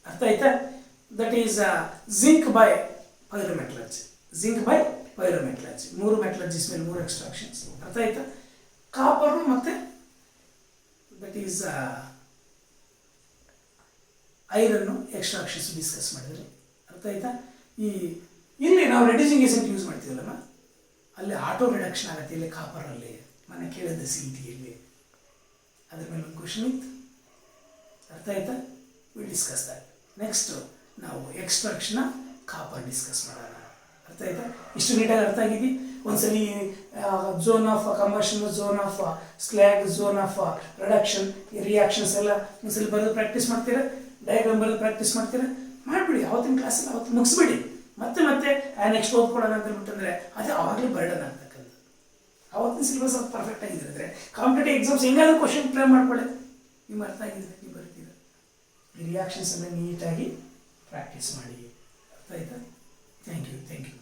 ಅರ್ಥ ಆಯ್ತಾ? That is zinc by pyrometallurgy. 3 metallurgies ಮೇಲೆ 3 ಎಕ್ಸ್ಟ್ರಾಕ್ಷನ್ಸ್. ಅರ್ಥ ಆಯ್ತಾ? ಕಾಪರು ಮತ್ತು ದಟ್ ಈಸ್ ಐರನ್ನು ಎಕ್ಸ್ಟ್ರಾಕ್ಷನ್ಸ್ ಡಿಸ್ಕಸ್ ಮಾಡಿದರೆ. ಅರ್ಥ ಆಯ್ತಾ? ಇಲ್ಲಿ ನಾವು ರೆಡ್ಯೂಸಿಂಗ್ ಏಜೆಂಟ್ ಯೂಸ್ ಮಾಡ್ತೀವಲ್ಲ, ಅಲ್ಲಿ ಆಟೋ ರಿಡಕ್ಷನ್ ಆಗುತ್ತೆ. ಇಲ್ಲಿ ಕಾಪರಲ್ಲಿ ಮನೆ ಕೇಳಿದ CETಯಲ್ಲಿ ಅದ್ರ ಮೇಲೆ ಒಂದು ಕ್ವಶನ್ ಇತ್ತು. ಅರ್ಥ ಆಯ್ತಾ? Will discuss that. ನೆಕ್ಸ್ಟ್ ನಾವು ಎಕ್ಸ್ಟ್ರಾಕ್ಷನ್ ಕಾಪರ್ ಡಿಸ್ಕಸ್ ಮಾಡೋಣ. ಅರ್ಥ ಆಯ್ತಾ? ಇಷ್ಟು ನೀಟಾಗಿ ಅರ್ಥ ಆಗಿದ್ದು. ಒಂದ್ಸಲಿ zone of combustion, zone of slag, zone of reduction, ಈ ರಿಯಾಕ್ಷನ್ಸ್ ಎಲ್ಲ ಒಂದ್ಸಲಿ ಬರೆದು ಪ್ರಾಕ್ಟೀಸ್ ಮಾಡ್ತೀರಾ, ಡಯಾಗ್ರಾಮ್ ಬರೆದು ಪ್ರಾಕ್ಟೀಸ್ ಮಾಡ್ತೀರಾ. ಮಾಡಿಬಿಡಿ. ಅವತ್ತಿನ ಕ್ಲಾಸಲ್ಲಿ ಅವತ್ತು ಮುಗಿಸ್ಬಿಡಿ. ಮತ್ತೆ ನೆಕ್ಸ್ಟ್ ಓದ್ಕೊಳ್ಳೋಣ ಅಂತ ಹೇಳ್ಬಿಟ್ಟಂದ್ರೆ ಅದೇ ಆವಾಗಲೇ ಬರ್ಡನ್ ಆಗ್ತಕ್ಕಂಥದ್ದು. ಅವತ್ತಿನ ಸಿಲೆಬಸ್ ಅದು ಪರ್ಫೆಕ್ಟ್ ಆಗಿದ್ರೆ ಕಾಂಪಿಟೇಟಿವ್ ಎಕ್ಸಾಮ್ಸ್ ಹೆಂಗಾದ್ರೂ ಕ್ವಶನ್ ಪ್ಲೇ ಮಾಡ್ಕೊಳ್ಳಿ. ನಿಮ್ಗೆ ಅರ್ಥ ಆಗಿದ್ರೆ ನೀವು ಬರ್ತೀರ. ಈ ರಿಯಾಕ್ಷನ್ಸ್ ಎಲ್ಲ ನೀಟಾಗಿ ಪ್ರಾಕ್ಟೀಸ್ ಮಾಡಿ. ಅರ್ಥ ಆಯ್ತಾ? Thank you.